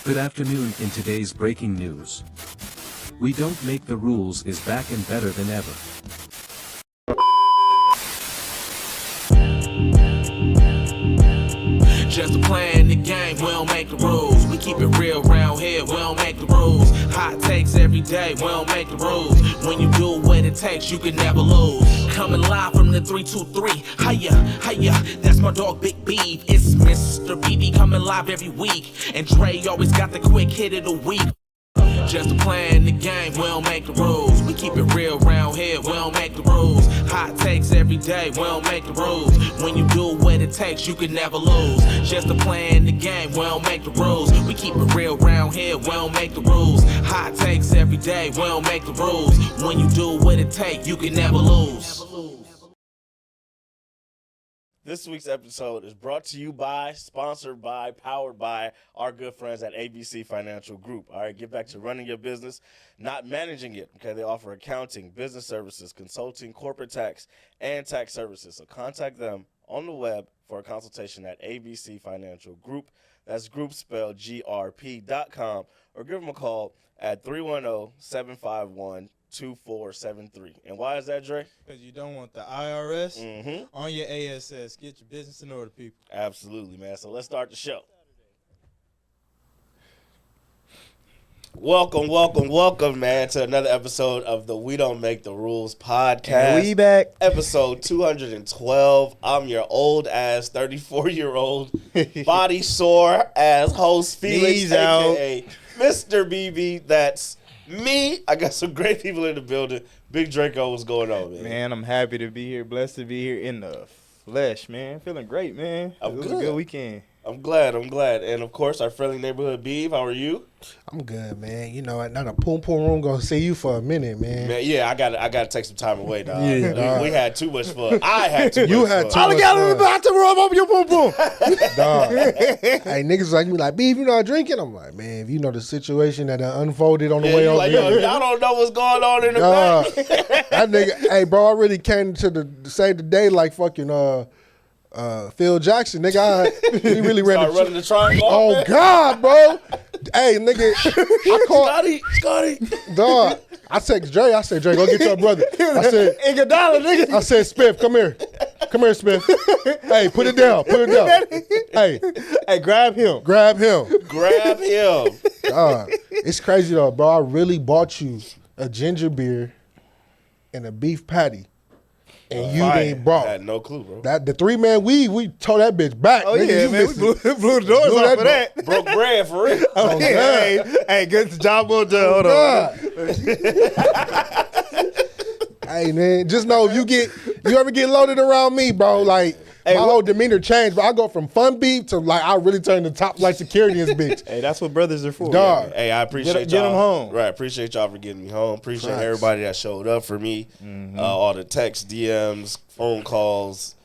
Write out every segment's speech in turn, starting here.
Good afternoon. In today's breaking news, We Don't Make the Rules is back and better than ever. Just a play in the game, we don't make the rules. We keep it real round here, we don't make the rules. Hot takes every day, we don't make the rules. When you do what it takes, you can never lose. Coming live from the 323, hiya, hiya, that's my dog Big Beef. It's Mr. BB coming live every week. And Dre always got the quick hit of the week. Just a play in the game, we don't make the rules. We keep it real round here, we don't make the rules. Hot takes every day, we don't make the rules. When you do what it takes, you can never lose. Just a play in the game, we don't make the rules. We keep it real round here, we don't make the rules. Hot takes every day, we don't make the rules. When you do what it takes, you can never lose. This week's episode is brought to you by, sponsored by, powered by our good friends at ABC Financial Group. All right, get back to running your business, not managing it. Okay, they offer accounting, business services, consulting, corporate tax, and tax services. So contact them on the web for a consultation at ABC Financial Group. That's group spelled grp.com, or give them a call at 310-751-2473. And why is that, Dre? Because you don't want the IRS on your ASS. Get your business in order, people. Absolutely, man. So let's start the show. Welcome, man, to another episode of the We Don't Make the Rules podcast. And we back. Episode 212. I'm your old-ass 34-year-old, body sore-ass host, Felix, a.k.a. Mr. BB. That's me. I got some great people in the building. Big Draco, what's going on, man? Man, I'm happy to be here. Blessed to be here in the flesh, man. Feeling great, man. It was a good weekend. I'm glad. And, of course, our friendly neighborhood Beeve. How are you? I'm good, man. You know, not a poom room gonna see you for a minute, man. Man, yeah, I got to take some time away, dog. Yeah, dog. We had too much fun. I had too much fun. You had too much fun. I to rub up your poom poom. Dog. Hey, niggas like me like, Beef, you not drinking? I'm like, man, if you know the situation that unfolded on the way over like, here. Y'all don't know what's going on in the back. That nigga, hey, bro, I really came to save the day like fucking Phil Jackson, nigga. He really ran running the triangle. Oh, man. God, bro. Hey, nigga. I called Scotty. Dog. I text Dre. I said, Dre, go get your brother. I said, Iguodala, nigga. I said, Spiff, come here. Come here, Spiff. Hey, put it down. Hey, grab him. It's crazy, though, bro. I really bought you a ginger beer and a beef patty. And you ain't brought. I had no clue, bro. The 3-man we tore that bitch back. Oh, nigga, yeah, man. We blew the doors off of that. Broke bread for real. Oh, yeah. Hey, good job well done. Hold on. Hey, man, just know if you ever get loaded around me, bro, like, my whole demeanor changed, but I go from fun beef to, like, I really turn to top flight security in this bitch. Hey, that's what brothers are for. Dog. Hey, I appreciate y'all. Get them home. Right, appreciate y'all for getting me home. Appreciate Thanks. everybody that showed up for me. All the texts, DMs, phone calls.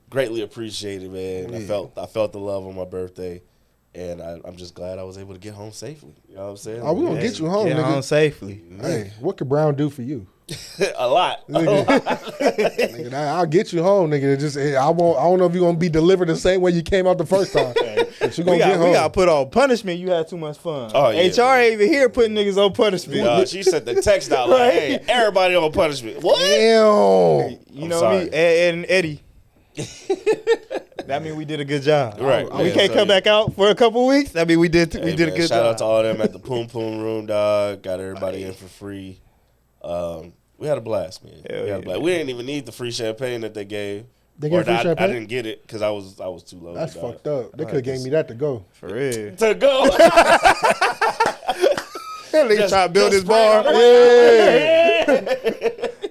Greatly appreciated, man. Yeah. I felt the love on my birthday, and I'm just glad I was able to get home safely. You know what I'm saying? Oh, we gonna get you home, Get nigga. home safely. Hey, what could Brown do for you? A lot. Nigga, I'll get you home, nigga. I don't know if you're gonna be delivered the same way you came out the first time. But you gonna get home. We got put on punishment. You had too much fun. Oh, yeah. HR ain't even here putting niggas on punishment. She sent the text out like, hey, everybody on punishment. What? Damn. You know me, Ed and Eddie. That mean we did a good job. Right. We can't come back out for a couple weeks. That mean we did a good job. Shout out to all them at the Poom Poom Room, dog. Got everybody in for free. We had a blast, man. We didn't even need the free champagne that they gave. They gave free champagne? I didn't get it because I was too low. That's fucked up. They could have gave me that to go. For real. To go. They try to build this bar. Yeah.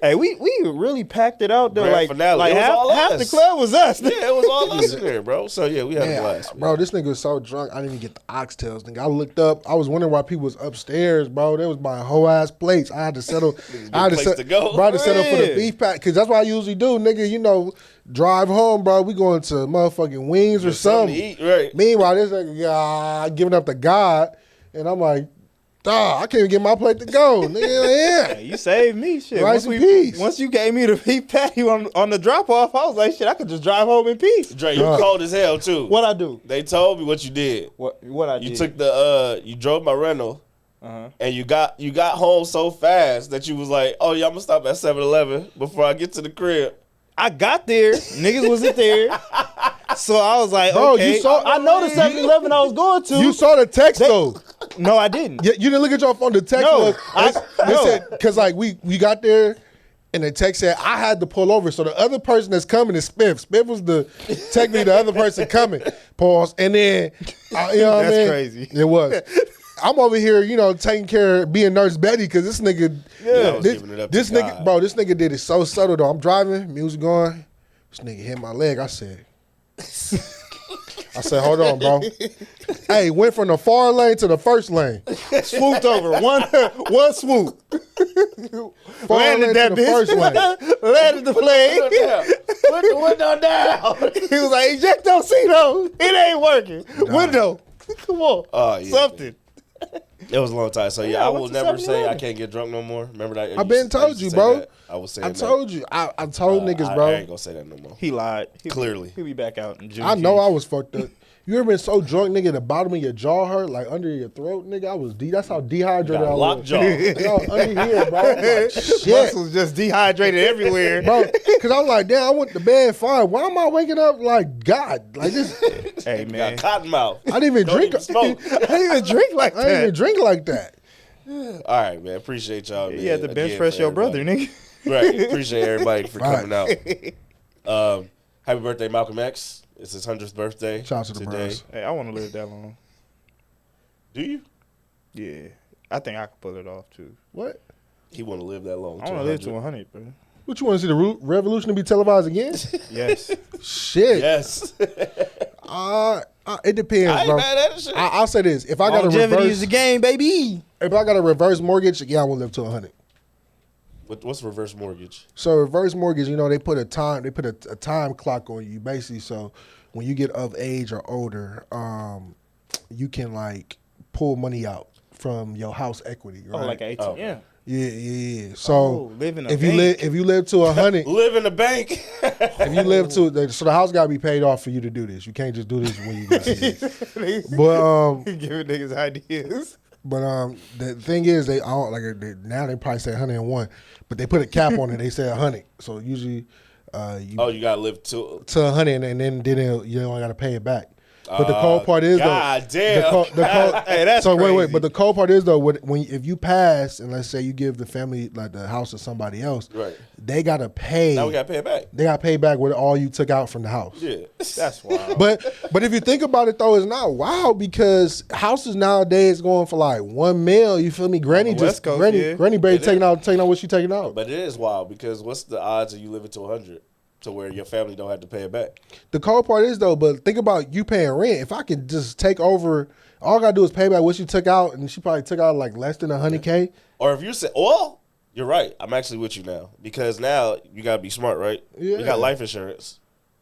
Hey, we really packed it out though. Grand finale. Like It was all half us. the club was us. Yeah, it was all us in there, bro. So yeah, we had a blast, man. Bro, this nigga was so drunk, I didn't even get the oxtails. Nigga, I looked up. I was wondering why people was upstairs, bro. They was buying whole ass plates. I had to settle. I had to settle for the beef pack because that's what I usually do, nigga. You know, drive home, bro. We going to motherfucking wings or something. To eat, right? Meanwhile, this nigga giving up to God, and I'm like, Dog, I can't even get my plate to go. Nigga, yeah. You saved me, shit. Rice and peas. Once you gave me the beef patty on the drop off, I was like, shit, I could just drive home in peace. Dre, you cold as hell too. What I do? They told me what you did. What I did? You took you drove my rental, and you got home so fast that you was like, oh yeah, I'm gonna stop at 7-Eleven before I get to the crib. I got there, niggas wasn't there, so I was like, Bro, okay. you saw, I know the 7-Eleven I was going to. You saw the text though. No, I didn't. You didn't look at your phone. The text No, they said, because like we got there and the text said I had to pull over. So the other person that's coming is Spiff. Spiff was technically the other person coming. Pause. And then, you know what I mean? That's crazy. It was. I'm over here, taking care, being Nurse Betty, because this nigga, this nigga did it so subtle though. I'm driving, music going. This nigga hit my leg. I said, hold on, bro. Hey, went from the far lane to the first lane. Swooped over. One swoop. Landed that bitch. First lane. Landed the plane. Put the window down. He was like, ejectocito. It ain't working. Nah. Window. Come on. Oh, yeah. Something. It was a long time. So yeah, I will never say I can't get drunk no more. Remember that? I've been told you, bro. That. I was saying I told you. I told niggas, bro. I ain't gonna say that no more. He lied. Clearly. He'll be back out in June. I know I was fucked up. You ever been so drunk, nigga, the bottom of your jaw hurt, like under your throat, nigga? I was that's how dehydrated I was. Lockjaw. Yo, under here, bro. Like, shit. Muscles just dehydrated everywhere. Bro, because I was like, damn, I went to bed fine. Why am I waking up like God? Like this. Hey, man. Got cotton mouth. I didn't even drink. Smoke. I didn't even drink like that. I didn't even drink like that. All right, man. Appreciate y'all, man. You had to bench press your brother, nigga. Right. Appreciate everybody for coming out. Happy birthday, Malcolm X. It's his 100th birthday. Shout out to the today. Browns. Hey, I want to live that long. Do you? Yeah. I think I could pull it off, too. What? He want to live that long. I want to live to 100, bro. What, you want to see the revolution to be televised again? Yes. Shit. Yes. It depends, I ain't bro. mad at that shit. I'll say this: if I got a Longevity reverse, is the game, baby. if I got a reverse mortgage, yeah, I will live to 100. What's reverse mortgage? So reverse mortgage, they put a time clock on you, basically. So when you get of age or older, you can like pull money out from your house equity, right? Oh, like an ATM. Oh. Yeah. So live in a if bank. you live to 100, Live in the bank. if you live to so the house got to be paid off for you to do this. You can't just do this when you got kids. But giving niggas ideas. But the thing is, now they probably say 101, but they put a cap on it. They say 100. So usually, you gotta live to 100, and then you only gotta pay it back. But the cold part is God damn. Hey, that's so crazy. wait. But the cold part is though, if you pass and let's say you give the family like the house to somebody else, right? They gotta pay. Now we gotta pay it back. They gotta pay back what all you took out from the house. Yeah, that's wild. But if you think about it though, it's not wild because houses nowadays going for like $1 million. You feel me? Granny Granny Berry taking out what she taking out. But it is wild because what's the odds of you living to 100 to where your family don't have to pay it back? The cold part is though, but think about you paying rent. If I can just take over, all I gotta do is pay back what she took out, and she probably took out like less than $100K. Or if you say, well, you're right. I'm actually with you now because now you gotta be smart, right? Yeah. You got life insurance.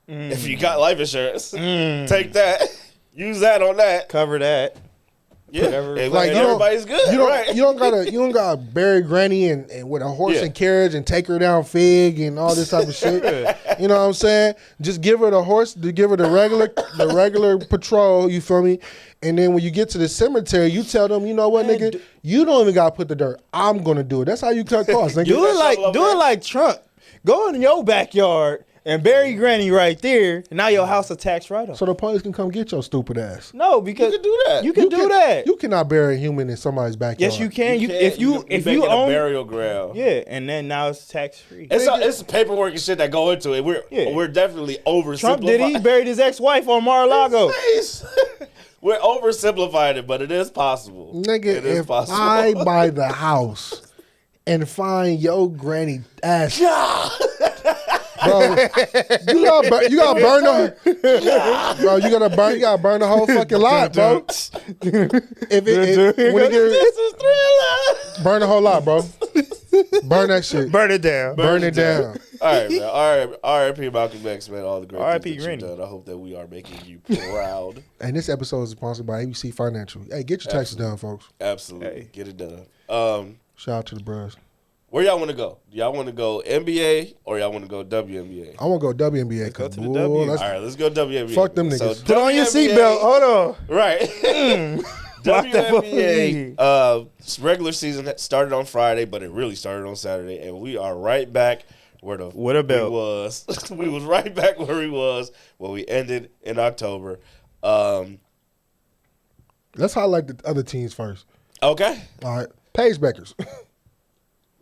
If you got life insurance, take that, use that on that, cover that. Yeah, like everybody's good. You don't gotta bury Granny and with a horse and carriage and take her down Fig and all this type of shit. You know what I'm saying? Just give her the horse, give her the regular patrol. You feel me? And then when you get to the cemetery, you tell them, you know what, nigga, you don't even gotta put the dirt. I'm gonna do it. That's how you cut costs. Nigga. do it like Trump. Go in your backyard and bury Granny right there, and now your house a tax write-off. So the police can come get your stupid ass. No, because you can do that. You can do that. You cannot bury a human in somebody's backyard. Yes, you can. If you own a burial ground. Yeah, and then now it's tax free. It's paperwork and shit that go into it. We're definitely oversimplifying. Trump did. He buried his ex-wife on Mar-a-Lago. We're oversimplifying it, but it is possible. Nigga, if I buy the house and find your granny ass. Bro, you gotta burn the bro. You gotta burn the whole fucking lot, bro. Burn the whole lot, bro. Burn that shit. Burn it down. Burn it down. All right, man. All right, R.I.P. Malcolm X, man. All the great R.I.P. things that you've Granny. done. I hope that we are making you proud. And this episode is sponsored by ABC Financial. Hey, get your taxes done, folks. Absolutely. Hey. Get it done. Shout out to the bros. Where y'all want to go? Do y'all want to go NBA or y'all want to go WNBA? I want to go WNBA. Let's go Cause to the boy, W. let's- All right, let's go WNBA. Fuck them So niggas. Put on your WNBA seatbelt. Hold on. Right. Lock that WNBA regular season started on Friday, but it really started on Saturday, and we are right back where the With a belt. we was. We was right back where we was when we ended in October. Let's highlight the other teams first. Okay. All right. Paige Beckers.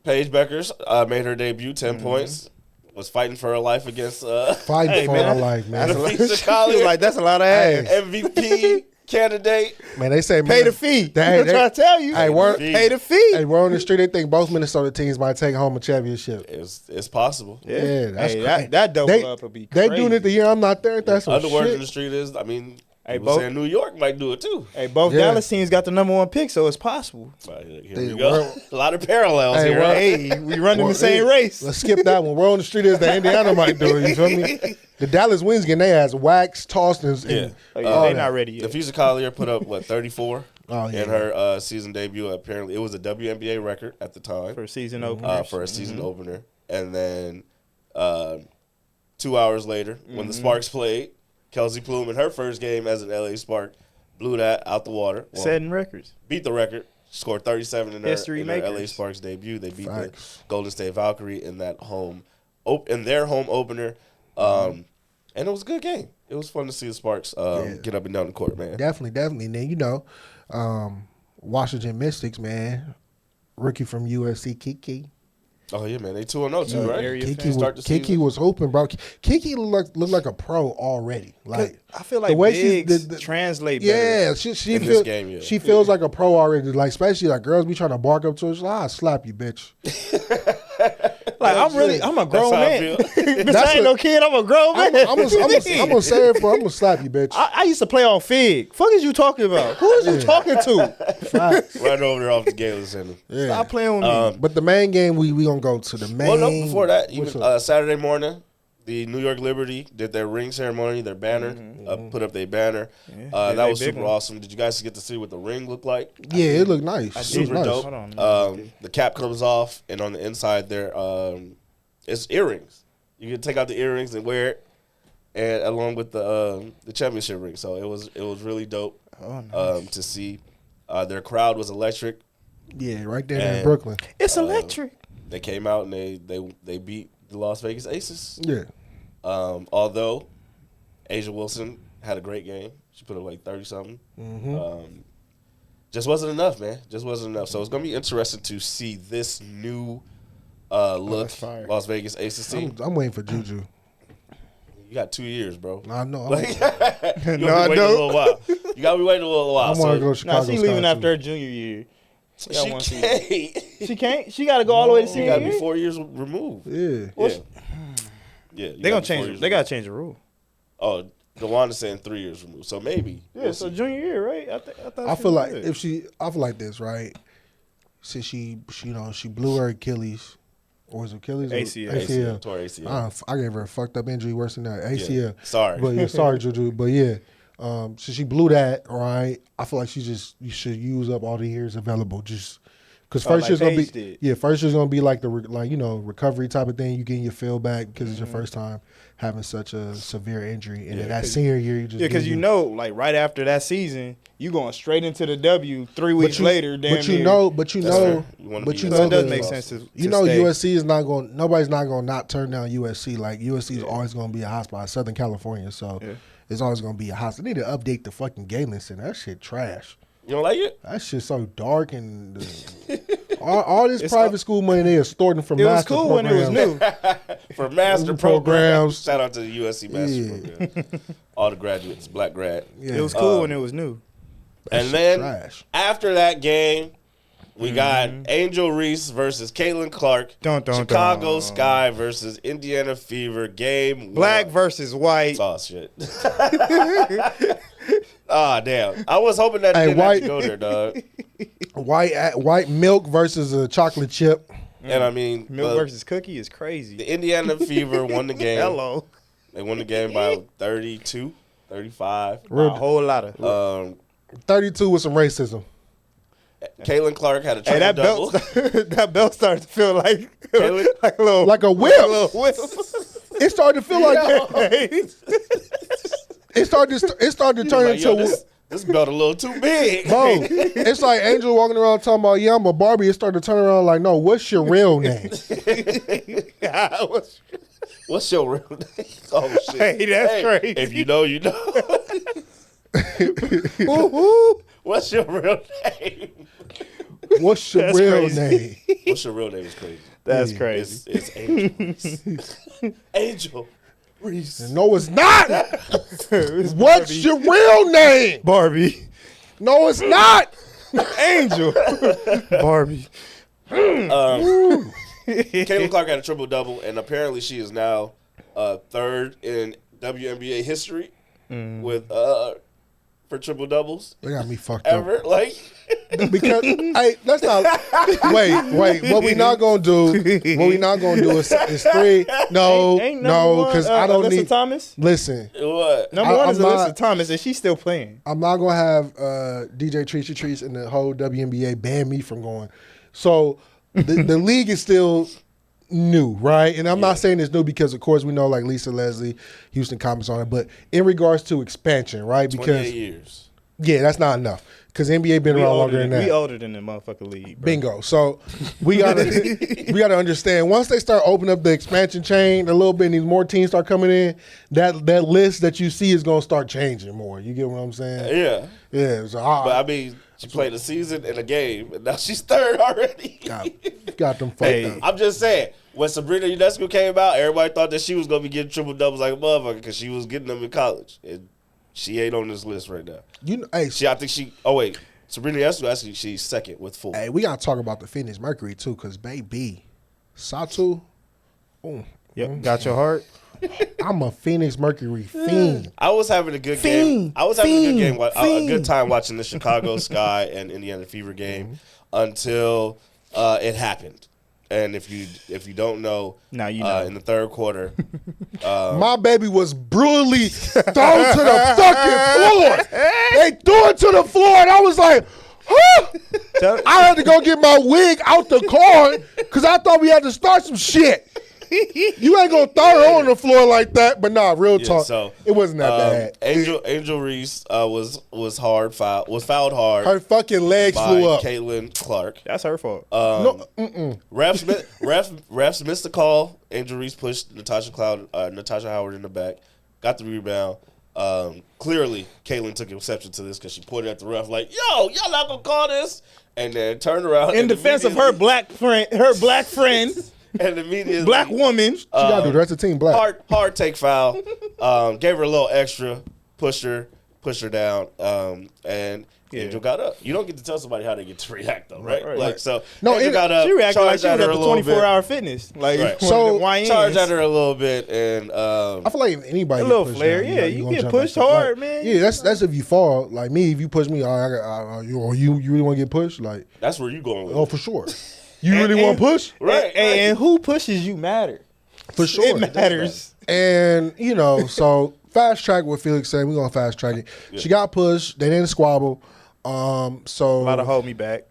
Paige Beckers made her debut, 10 points. Was fighting for her life against Fighting Hey, for man, our life, man. Lisa Collier, Like, that's a lot of ass. MVP candidate. Man, they say Pay man, the fee. They- I'm trying to tell you. Hey, word, Fee. Pay the fee. hey, we're on the street. They think both Minnesota teams might take home a championship. It's possible. Yeah, that's hey, crazy. that double They- up would be They crazy. doing it the year I'm not there. That's some Other words in shit. the street is, I mean, Hey, people both- saying New York might do it too. Hey, both Yeah. Dallas teams got the number one pick, so it's possible. But here They we go. were- A lot of parallels Hey, here. well, huh? Hey, we running Well, the same hey, race. Let's skip that one. We're on the street is the Indiana might do it. You feel me? The Dallas wins getting their ass waxed, tossed, and Yeah. Oh, yeah, all they that. not ready yet. Lisa Collier put up, 34 Oh, yeah. in her season debut. Apparently, it was a WNBA record at the time For a season opener. for a season opener. And then 2 hours later, when the Sparks played, Kelsey Plum in her first game as an LA Spark blew that out the water. Well, Setting records. beat the record, scored 37 in History her LA makers. Sparks debut. They beat Facts. the Golden State Valkyrie in that in their home opener. And it was a good game. It was fun to see the Sparks get up and down the court, man. Definitely. And then, Washington Mystics, man. Rookie from USC, Kiki. Oh, yeah, man. They 2-0 too, right? area Kiki, fan. Start was, the Kiki season. was hoping, bro. Kiki looked like a pro already. Like I feel like the way she's- bigs translate better. yeah, she In this feels game, yeah. she feels like a pro already. Like especially like girls be trying to bark up to her. She's like, I'll slap you, bitch. Like, I'm a grown how I man. feel. Bitch, That's I ain't a- no kid. I'm a grown man. I'm gonna say it for. I'm gonna slap you, bitch. I used to play on Fig. Fuck is you talking about? Who is you talking to? Facts. Right over there off the Galen Center. Yeah. Stop playing with me. But the main game, we gonna go to the main. Well, no, before that, What's even up? Saturday morning, the New York Liberty did their ring ceremony, their banner, put up their banner. That they was big super one. awesome. Did you guys get to see what the ring looked like? Yeah, it looked nice. It was Super nice. dope. Hold on. The cap comes off, and on the inside there, it's earrings. You can take out the earrings and wear it, and along with the championship ring. So it was really dope to see. Their crowd was electric. Yeah, right there in And- Brooklyn. It's electric. They came out and they beat the Las Vegas Aces. Yeah. Although Asia Wilson had a great game, she put up like 30-something. Just wasn't enough, man. Just wasn't enough. So it's gonna be interesting to see this new look that's fire. Las Vegas Aces team. I'm waiting for Juju. You got 2 years, bro. I know. Like, you gotta No, I be waiting a don't. little while. You gotta be waiting a little while. I want to So go to Chicago. Nah, she leaving Sky, after too. her junior year. She got she one season. can't. She can't. She got to go all the way to You senior gotta be year. 4 years removed. Yeah. Yeah. Yeah. you They gonna gotta be 4 change. years They gotta removed. change the rule. Oh, DeWanda's saying 3 years removed. So maybe. Yeah, We'll so see. junior year, right? I thought. I she feel was like good. if I feel like this, right? Since she blew her Achilles, or was it Achilles? Or ACL. ACL. Tore ACL. I gave her a fucked up injury worse than that. ACL. Yeah. Sorry. But yeah, sorry, Juju. But yeah, so she blew that, right? I feel like you should use up all the years available. Just because first like year's gonna Paige be did. first year's gonna be like recovery type of thing. You getting your feel back because it's your first time having such a severe injury, and then that senior year you just Yeah, because get like right after that season, you going straight into the W 3 weeks later. Damn but you near. know, That's fair. You wanna be So yourself. it does Yeah. make sense to you know stay. USC is not going. Nobody's not going to not turn down USC. Like USC is always going to be a hot spot, Southern California. So it's always going to be a hot spot. They need to update the fucking Galen Center. That shit trash. You don't like it? That shit so dark and all this private school money they extorting from It was master cool when it was programs. new. For master Programs. programs. Shout out to the USC master program. All the graduates, black grad. Yeah. It was cool when it was new. That And shit then trash. after that game, we got Angel Reese versus Caitlin Clark. Dun, dun, Chicago dun. Sky versus Indiana Fever. Game Black one. versus white. Oh, shit. Ah, damn. I was hoping that it Hey, didn't have white- to go there, dog. White milk versus a chocolate chip. And I mean, Milk versus Cookie is crazy. the Indiana Fever won the game. Hello. They won the game by 32, 35. A whole lot of. 32 with some racism. Caitlin Clark had a Hey, triple double. that belt started to feel like Caitlin? like a little Like a whip. like a little whip. It started to feel like it started to turn Like, yo, into this belt a little too big. bro. It's like Angel walking around talking about, yeah, I'm a Barbie. It started to turn around like, no, what's your real name? What's your real name? Oh shit! Hey, that's crazy. If you know, you know. What's your real name? What's your That's real crazy. name? What's your real name is crazy. That's crazy. It's Angel Reese. Angel Reese. No, it's not. What's your real name? Barbie? No, it's not. Angel. Barbie. Caitlin Clark had a triple double, and apparently she is now third in WNBA history with for triple doubles They got me fucked up. ever. Like, Because hey, let's not wait. What we not gonna do? What we not gonna do is three. No, Ain't no, because I don't Alyssa need. Thomas. Listen, what? Number one I'm is not- Alyssa Thomas, and she's still playing. I'm not gonna have DJ Treats and the whole WNBA ban me from going. So the league is still new, right? And I'm not saying it's new because, of course, we know like Lisa Leslie, Houston comments on it. But in regards to expansion, right? Because 28 years. yeah, that's not enough. Because NBA been around longer than that. We older than the motherfucking league. Bro. Bingo. So we gotta understand once they start opening up the expansion chain a little bit and these more teams start coming in, that list that you see is gonna start changing more. You get what I'm saying? Yeah. Yeah. So But I mean, she played a season and a game, and now she's third already. got them fucked Hey. up. I'm just saying, when Sabrina Ionescu came out, everybody thought that she was going to be getting triple doubles like a motherfucker because she was getting them in college. And she ain't on this list right now. You know, hey, Sabrina Ionescu, actually, she's second with 4. hey, we gotta talk about the Phoenix Mercury too, because baby, Satu, Yep. Got your heart. I'm a Phoenix Mercury fiend. I was having a good game. I was having a good time watching the Chicago Sky and Indiana Fever game until it happened. And if you don't know, Now you know. in the third quarter, My baby was brutally thrown to the fucking floor. They threw it to the floor, and I was like, huh? I had to go get my wig out the car because I thought we had to start some shit. You ain't gonna throw her on the floor like that, but nah, real talk. so, it wasn't that bad. Angel Reese was fouled hard Her fucking legs by flew up. Caitlin Clark. That's her fault. Refs missed the call. Angel Reese pushed Natasha Howard in the back, got the rebound. Clearly, Caitlin took exception to this because she pointed at the ref like, "Yo, y'all not gonna call this?" And then turned around In defense of her black friend, and immediately black woman. She gotta do the rest of the team black. hard take foul. Gave her a little extra, pushed her down, and Angel got up. You don't get to tell somebody how they get to react though, right? So Angel got up, She reacted like charged she was at at her the a little bit. 24-hour fitness. Like Right. So, Charged at her a little bit, and I feel like if anybody A get little pushed flare, down, yeah, you you gonna get jump pushed back up. hard, Like, man. Yeah, that's if you fall. Like me, if you push me, you really want to get pushed? Like, that's where you going with oh, it. for sure. You really want to push? Right. And who pushes you matter. For sure. It matters. And, so fast track what Felix said. We're going to fast track it. Yeah. She got pushed. They didn't squabble. So About to hold me back.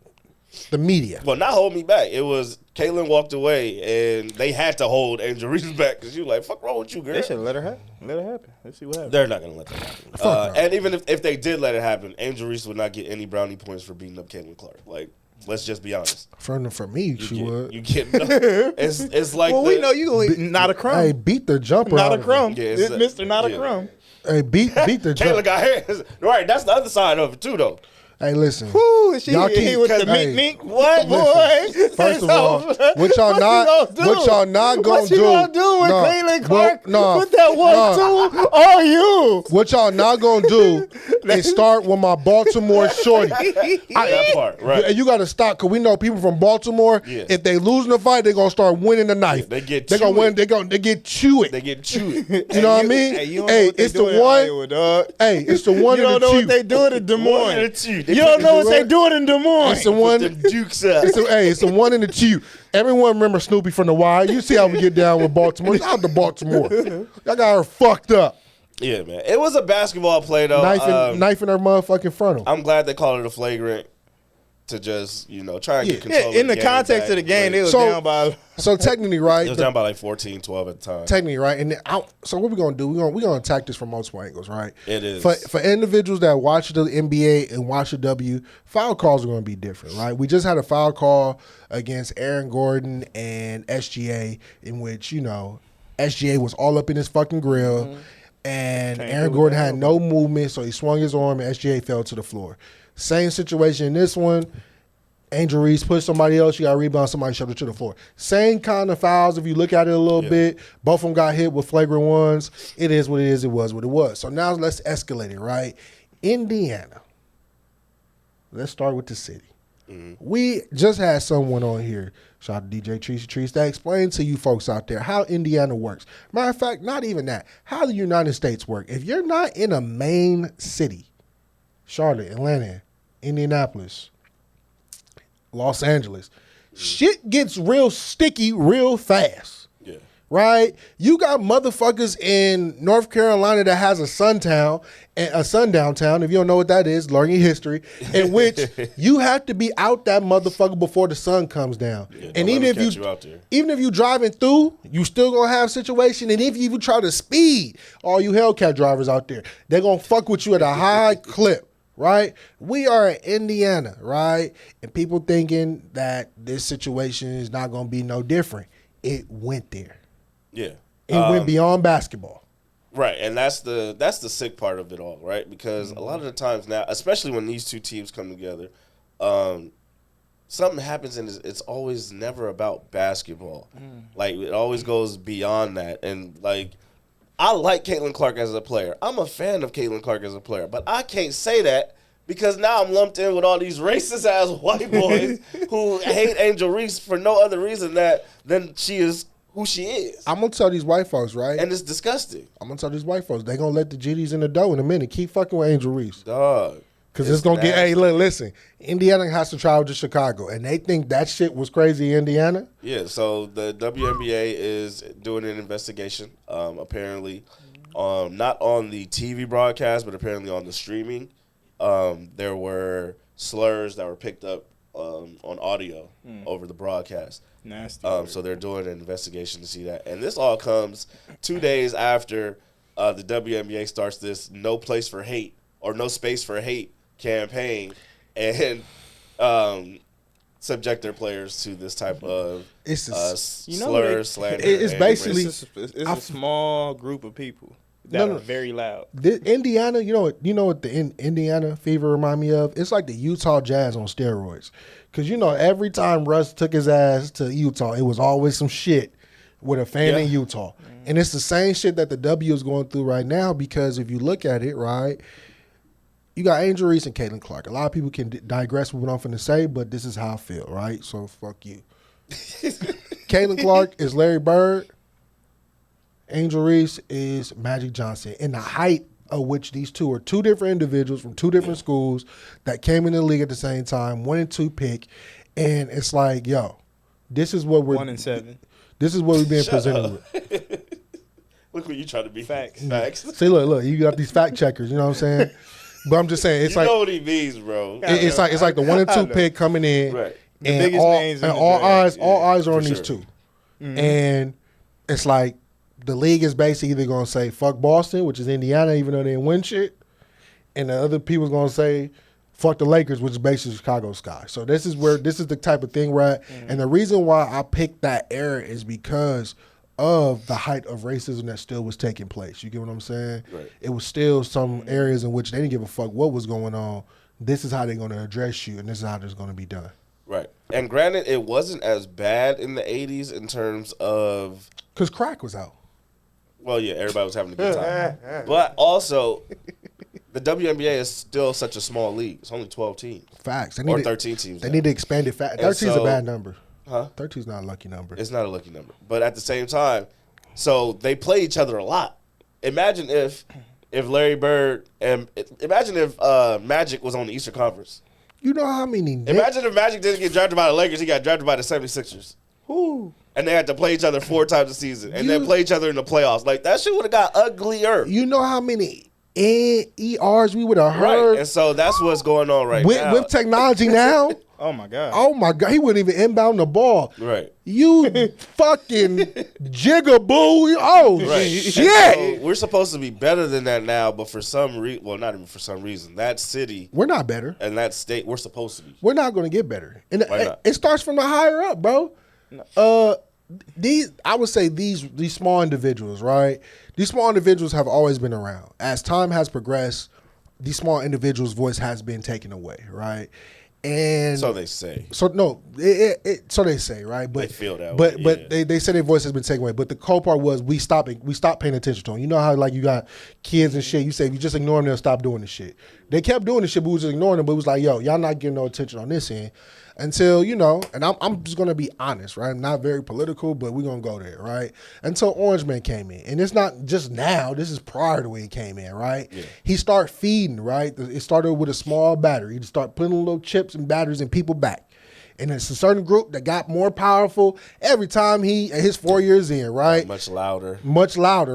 the media. Well, not hold me back. It was Caitlin walked away, and they had to hold Angel Reese back because you like, fuck wrong with you, girl. They should let her happen. Let it happen. Let's see what happens. They're not going to let that happen. no. And even if they did let it happen, Angel Reese would not get any brownie points for beating up Caitlin Clark. Like, let's just be honest. For me, she would. You get it's like Well, we know you gonna eat not a crumb. Hey, beat the jumper Not out a of her. crumb. Yeah, it's Mr. Not a yeah. crumb. Hey, beat the Caitlin jumper. got hands. Right, that's the other side of it too, though. Hey, listen. Woo, she Y'all hit keep- with the hey, mink. What, listen, boy? First of all, what y'all not gonna do? What you gonna do with Nah, Caitlin Clark nah, with that 1-2? Are you? What y'all not gonna do is start with my Baltimore shorty. That part, right? And you got to stop because we know people from Baltimore. Yeah. If they lose in the fight, they're gonna start winning the knife. They get They gonna chewed. win. They get chewed. They get chewed. You know what I mean? Hey, you don't know what they it's the doing in one. Iowa, dog. Hey, it's the one. You don't in the know chew. what they doing in Des One Moines. and two. You don't know what they doing in Des Moines. It's the one. Them Dukes up. It's the one in the Q. Everyone remember Snoopy from The Wire. You see how we get down with Baltimore. Shout out to Baltimore. Y'all got her fucked up. Yeah, man. It was a basketball play, though. Knife in her motherfucking frontal. I'm glad they called it a flagrant to just, try and get control in of the context back. of the game, they was down by. So technically, right? It was down by like 14, 12 at the time. Technically, right? And so what we gonna do? We're gonna attack this from multiple angles, right? It is. For individuals that watch the NBA and watch the W, foul calls are gonna be different, right? We just had a foul call against Aaron Gordon and SGA, in which SGA was all up in his fucking grill, and Aaron Gordon had no movement, so he swung his arm and SGA fell to the floor. Same situation in this one. Angel Reese pushed somebody else. You got to rebound. Somebody shoved it to the floor. Same kind of fouls. If you look at it a little bit, both of them got hit with flagrant ones. It is what it is. It was what it was. So now let's escalate it, right? Indiana. Let's start with the city. Mm-hmm. We just had someone on here, shout out to DJ Trees, that explained to you folks out there how Indiana works. Matter of fact, not even that. How the United States work. If you're not in a main city, Charlotte, Atlanta, Indianapolis, Los Angeles, shit gets real sticky real fast. Yeah. Right? You got motherfuckers in North Carolina that has a sundown town, if you don't know what that is, learn your history, in which you have to be out that motherfucker before the sun comes down. Yeah, and even if you driving through, you still gonna have a situation. And if you even try to speed, all you Hellcat drivers out there, they're gonna fuck with you at a high clip. Right? We are in Indiana, right? And people thinking that this situation is not going to be no different. It went there. Yeah. It went beyond basketball. Right. And that's the sick part of it all, right? Because a lot of the times now, especially when these two teams come together, something happens and it's always never about basketball. Like, it always goes beyond that. And, like, I like Caitlin Clark as a player. I'm a fan of Caitlin Clark as a player. But I can't say that because now I'm lumped in with all these racist-ass white boys who hate Angel Reese for no other reason than she is who she is. I'm going to tell these white folks, right? And it's disgusting. I'm going to tell these white folks, they going to let the GDs in the dough in a minute. Keep fucking with Angel Reese. Dog. Because it's going to get, hey, listen, Indiana has to travel to Chicago, and they think that shit was crazy in Indiana? Yeah, so the WNBA is doing an investigation, apparently, not on the TV broadcast, but apparently on the streaming. There were slurs that were picked up on audio over the broadcast. Nasty. So they're doing an investigation to see that. And this all comes 2 days after the WNBA starts this No Place for Hate or No Space for Hate campaign and subject their players to this type of slurs, slander. It's basically it's a small group of people that are very loud. Indiana, you know what the Indiana fever remind me of? It's like the Utah Jazz on steroids. Because every time Russ took his ass to Utah, it was always some shit with a fan in Utah. And it's the same shit that the W is going through right now because if you look at it, right, you got Angel Reese and Caitlin Clark. A lot of people can digress with what I'm finna say, but this is how I feel, right? So fuck you. Caitlin Clark is Larry Bird. Angel Reese is Magic Johnson. In the height of which these two are two different individuals from two different schools that came in the league at the same time, 1 and 2 pick. And it's like, yo, this is what we're 1 and 7. This is what we've been presented with. Look what you trying to be. Facts. See, look, you got these fact checkers, you know what I'm saying? But I'm just saying, it's you like know what he means, bro. It's like the 1 and 2 pick coming in, right? And all eyes are on these two, and it's like the league is basically either gonna say fuck Boston, which is Indiana, even though they didn't win shit, and the other people's gonna say fuck the Lakers, which is basically Chicago Sky. So this is the type of thing we're at, and the reason why I picked that era is because of the height of racism that still was taking place. You get what I'm saying? Right. It was still some areas in which they didn't give a fuck what was going on. This is how they're going to address you, and this is how it's going to be done. Right. And granted, it wasn't as bad in the 80s in terms of... Because crack was out. Well, yeah, everybody was having a good time. But also, the WNBA is still such a small league. It's only 12 teams. Facts. Or 13 teams. They need to expand it. 13 is a bad number. Huh? 13 is not a lucky number. It's not a lucky number. But at the same time, so they play each other a lot. Imagine if if Larry Bird and imagine if Magic was on the Eastern Conference. You know how many? Imagine if Magic didn't get drafted by the Lakers, he got drafted by the 76ers. Ooh. And they had to play each other 4 times a season, and then play each other in the playoffs. Like that shit would have got uglier. You know how many ERs we would have heard? Right, and so that's what's going on right now with technology now. Oh my God. Oh my God, he wouldn't even inbound the ball. Right. You fucking jigaboo. Oh Right. shit. So we're supposed to be better than that now, but for some reason, well, not even for some reason, that city We're not better. and that state, we're supposed to be. We're not going to get better. And Why not? it starts from the higher up, bro. I would say these small individuals, right? These small individuals have always been around. As time has progressed, these small individuals' voice has been taken away, right? And So they say. so so they say, right? But They feel that but way, but yeah. they say their voice has been taken away. But the cold part was we stopped paying attention to them. You know how like you got kids and shit. You say if you just ignore them, they'll stop doing the shit. They kept doing the shit, but we was just ignoring them. But it was like, yo, y'all not getting no attention on this end until and I'm just gonna be honest, right? I'm not very political, but we're gonna go there, right? Until Orange Man came in, and it's not just now. This is prior to when he came in, right? Yeah. He started feeding, right? It started with a small battery. He started putting little chips and batteries in people back. And it's a certain group that got more powerful every time his 4 years in, right? Much louder,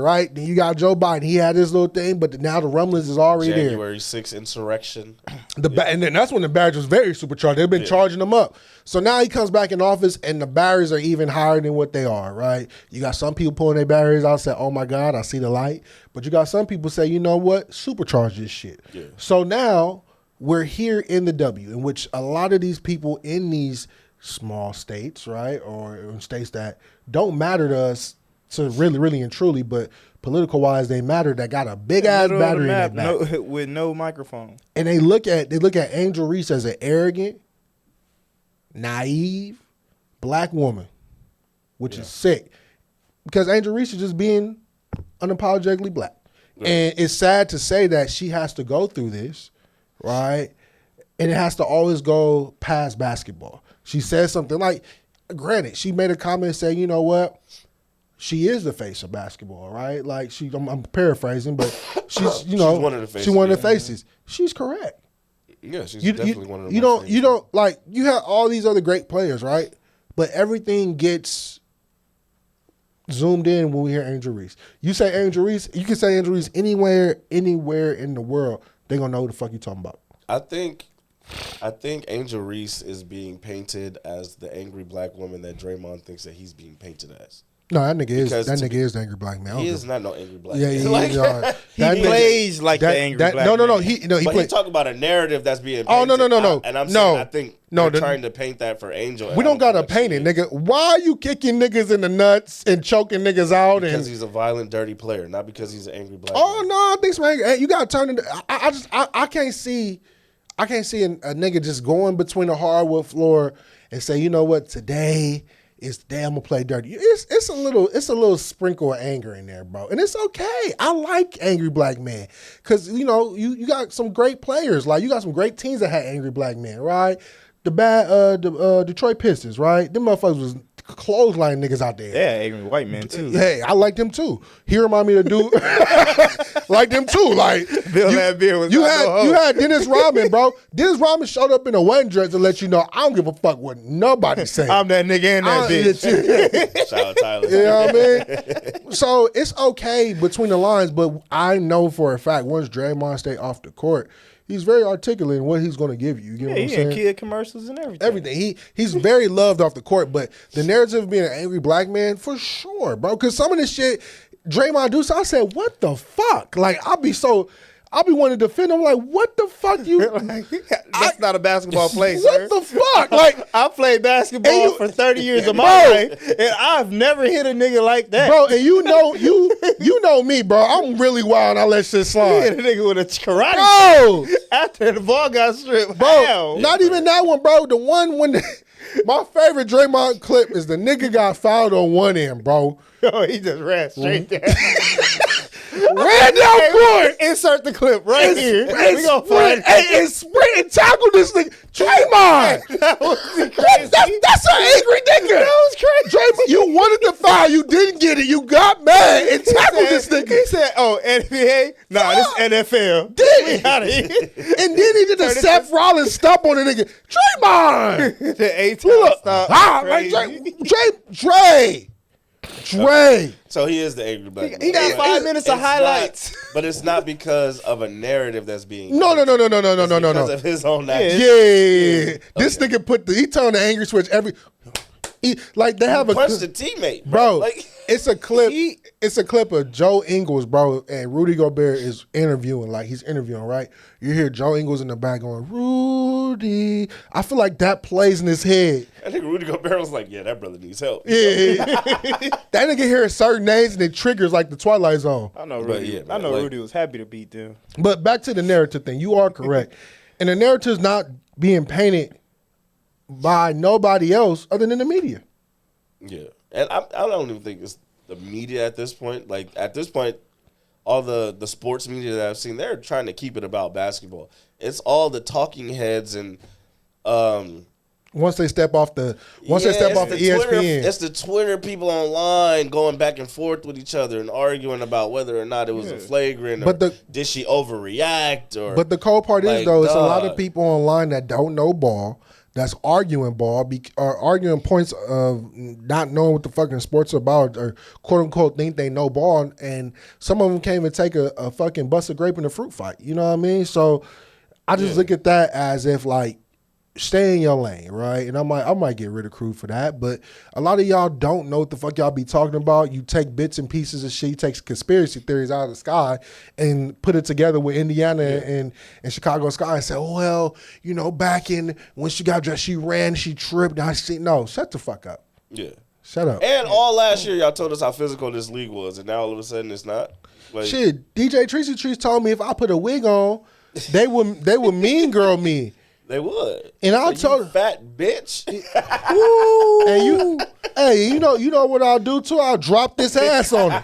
right? Then you got Joe Biden. He had his little thing, but now the rumblings is already there. January 6th insurrection. And then that's when the batteries was very supercharged. They've been charging them up. So now he comes back in office, and the batteries are even higher than what they are, right? You got some people pulling their batteries out, say, "Oh my God, I see the light." But you got some people say, "You know what? Supercharge this shit." Yeah. So now we're here in the W, in which a lot of these people in these small states, right, or in states that don't matter to us, so really, really and truly, but political wise, they matter. That got a big ass battery in their back with no microphone. And they look at Angel Reese as an arrogant, naive black woman, which is sick, because Angel Reese is just being unapologetically black, and it's sad to say that she has to go through this. Right? And it has to always go past basketball. She says something like, granted, she made a comment saying, you know what? She is the face of basketball, right? Like I'm paraphrasing, but she's one of the faces. She's one of the faces. She's correct. Yeah, she's definitely one of the You don't like you have all these other great players, right? But everything gets zoomed in when we hear Angel Reese. You say Angel Reese, you can say Angel Reese anywhere in the world. They gonna know who the fuck you talking about. I think Angel Reese is being painted as the angry black woman that Draymond thinks that he's being painted as. No, that nigga is the angry black man. He is not no angry black man. Yeah, he plays like the angry black man. No. He talk about a narrative that's being painted. Oh, no. And I'm saying I think they're trying to paint that for Angel. We don't got to paint it, nigga. Why are you kicking niggas in the nuts and choking niggas out? Because he's a violent, dirty player, not because he's an angry black man. No, I think so. You got to turn it. I can't see a nigga just going between the hardwood floor and say, you know what, today is the day I'm gonna play dirty. It's a little sprinkle of anger in there, bro, and it's okay. I like angry black men because you got some great players, like you got some great teams that had angry black men, right? The Detroit Pistons, right? Them motherfuckers was clothesline niggas out there. Yeah, angry white men too. Hey, I like them too. He remind me of dude like them too. Like Bill that beer was you had Dennis Rodman, bro. Dennis Rodman showed up in a wedding dress to let you know I don't give a fuck what nobody say. I'm that nigga and that bitch. Shout out Tyler. You know what I mean? So it's okay between the lines, but I know for a fact once Draymond stay off the court, he's very articulate in what he's going to give you. You get what I'm saying? Kid commercials and everything. Everything. He's very loved off the court, but the narrative of being an angry black man, for sure, bro. Because some of this shit, Draymond do, so I said, what the fuck? Like, I'll be wanting to defend him. Like, what the fuck you? That's not a basketball play, sir. What the fuck? Like, I played basketball for 30 years of my life, and I've never hit a nigga like that, bro. And you know me, bro. I'm really wild. I let shit slide. Hit a nigga with a karate, bro. After the ball got stripped, bro. Hell. Not even that one, bro. The one when my favorite Draymond clip is the nigga got fouled on one end, bro. Oh, he just ran straight down. Ran down court. Insert the clip right here. We gonna find and sprint and tackle this nigga. Draymond. That was crazy. That's an angry nigga. That was You wanted the foul. You didn't get it. You got mad and tackled this nigga. He said, "Oh, NBA? Nah, this NFL." Did he? Out of here. And then he did the Seth Rollins stomp on the nigga. Draymond. The 8-time stop. Like Dre. So he is the angry black man. He got 5 minutes of highlights. But it's not because of a narrative that's being. No. Because of his own action. Yeah. This nigga he turned the angry switch like they have Punched a teammate, bro. Like, it's a clip. It's a clip of Joe Ingles, bro, and Rudy Gobert is interviewing. Like he's interviewing, right? You hear Joe Ingles in the back going, "Rudy." I feel like that plays in his head. I think Rudy Gobert was like, "Yeah, that brother needs help." Yeah, that nigga hears certain names and it triggers like the Twilight Zone. I know Rudy. Rudy was happy to beat them. But back to the narrative thing. You are correct, and the narrative's not being painted by nobody else other than the media. Yeah, and I don't even think it's the media at this point. Like at this point, all the sports media that I've seen, they're trying to keep it about basketball. It's all the talking heads and once they step off the ESPN, Twitter, it's the Twitter people online going back and forth with each other and arguing about whether or not it was a flagrant. Or did she overreact? Or but the cold part is though, it's a lot of people online that don't know ball. That's arguing ball or arguing points of not knowing what the fucking sports are about or quote unquote think they know ball, and some of them can't even take a fucking busted grape in a fruit fight. You know what I mean? So I just look at that as if like stay in your lane, right? And I might get ridiculed for that, but a lot of y'all don't know what the fuck y'all be talking about. You take bits and pieces of shit, you take conspiracy theories out of the sky and put it together with Indiana and Chicago Sky and say, oh, well, you know, back in when she got dressed, she ran, she tripped. No, shut the fuck up. Yeah. Shut up. And all last year, y'all told us how physical this league was, and now all of a sudden it's not. Like, shit, DJ Treacy Trees told me if I put a wig on, they would mean girl me. They would. And I told her, fat bitch. And you know what I'll do too? I'll drop this ass on her.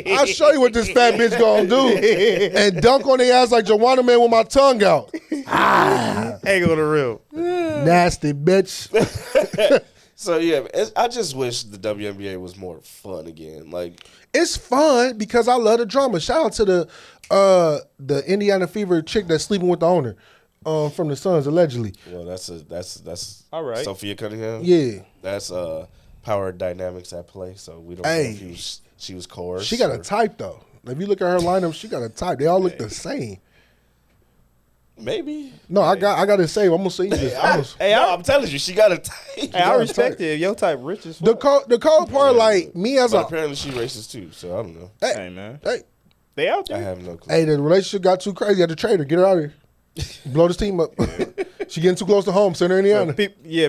I'll show you what this fat bitch gonna do. And dunk on the ass like Joanna Man with my tongue out. Ain't gonna real. Nasty bitch. So yeah, I just wish the WNBA was more fun again. Like it's fun because I love the drama. Shout out to the Indiana Fever chick that's sleeping with the owner from the Suns allegedly. Well, that's all right. Sophia Cunningham. Yeah, that's power dynamics at play. So we don't know if she was coerced. She got a type though. If you look at her lineup, she got a type. They all look the same. Maybe. No, I got it saved. I'm gonna say this. I'm telling you, she got a type. Hey, I respect it. If your type rich as fuck. The cold part, like me as apparently she racist too. So I don't know. Hey man. Hey. They out there. I have no clue. Hey, the relationship got too crazy. I had to trade her. Get her out of here. Blow this team up. She getting too close to home. Send her in Indiana.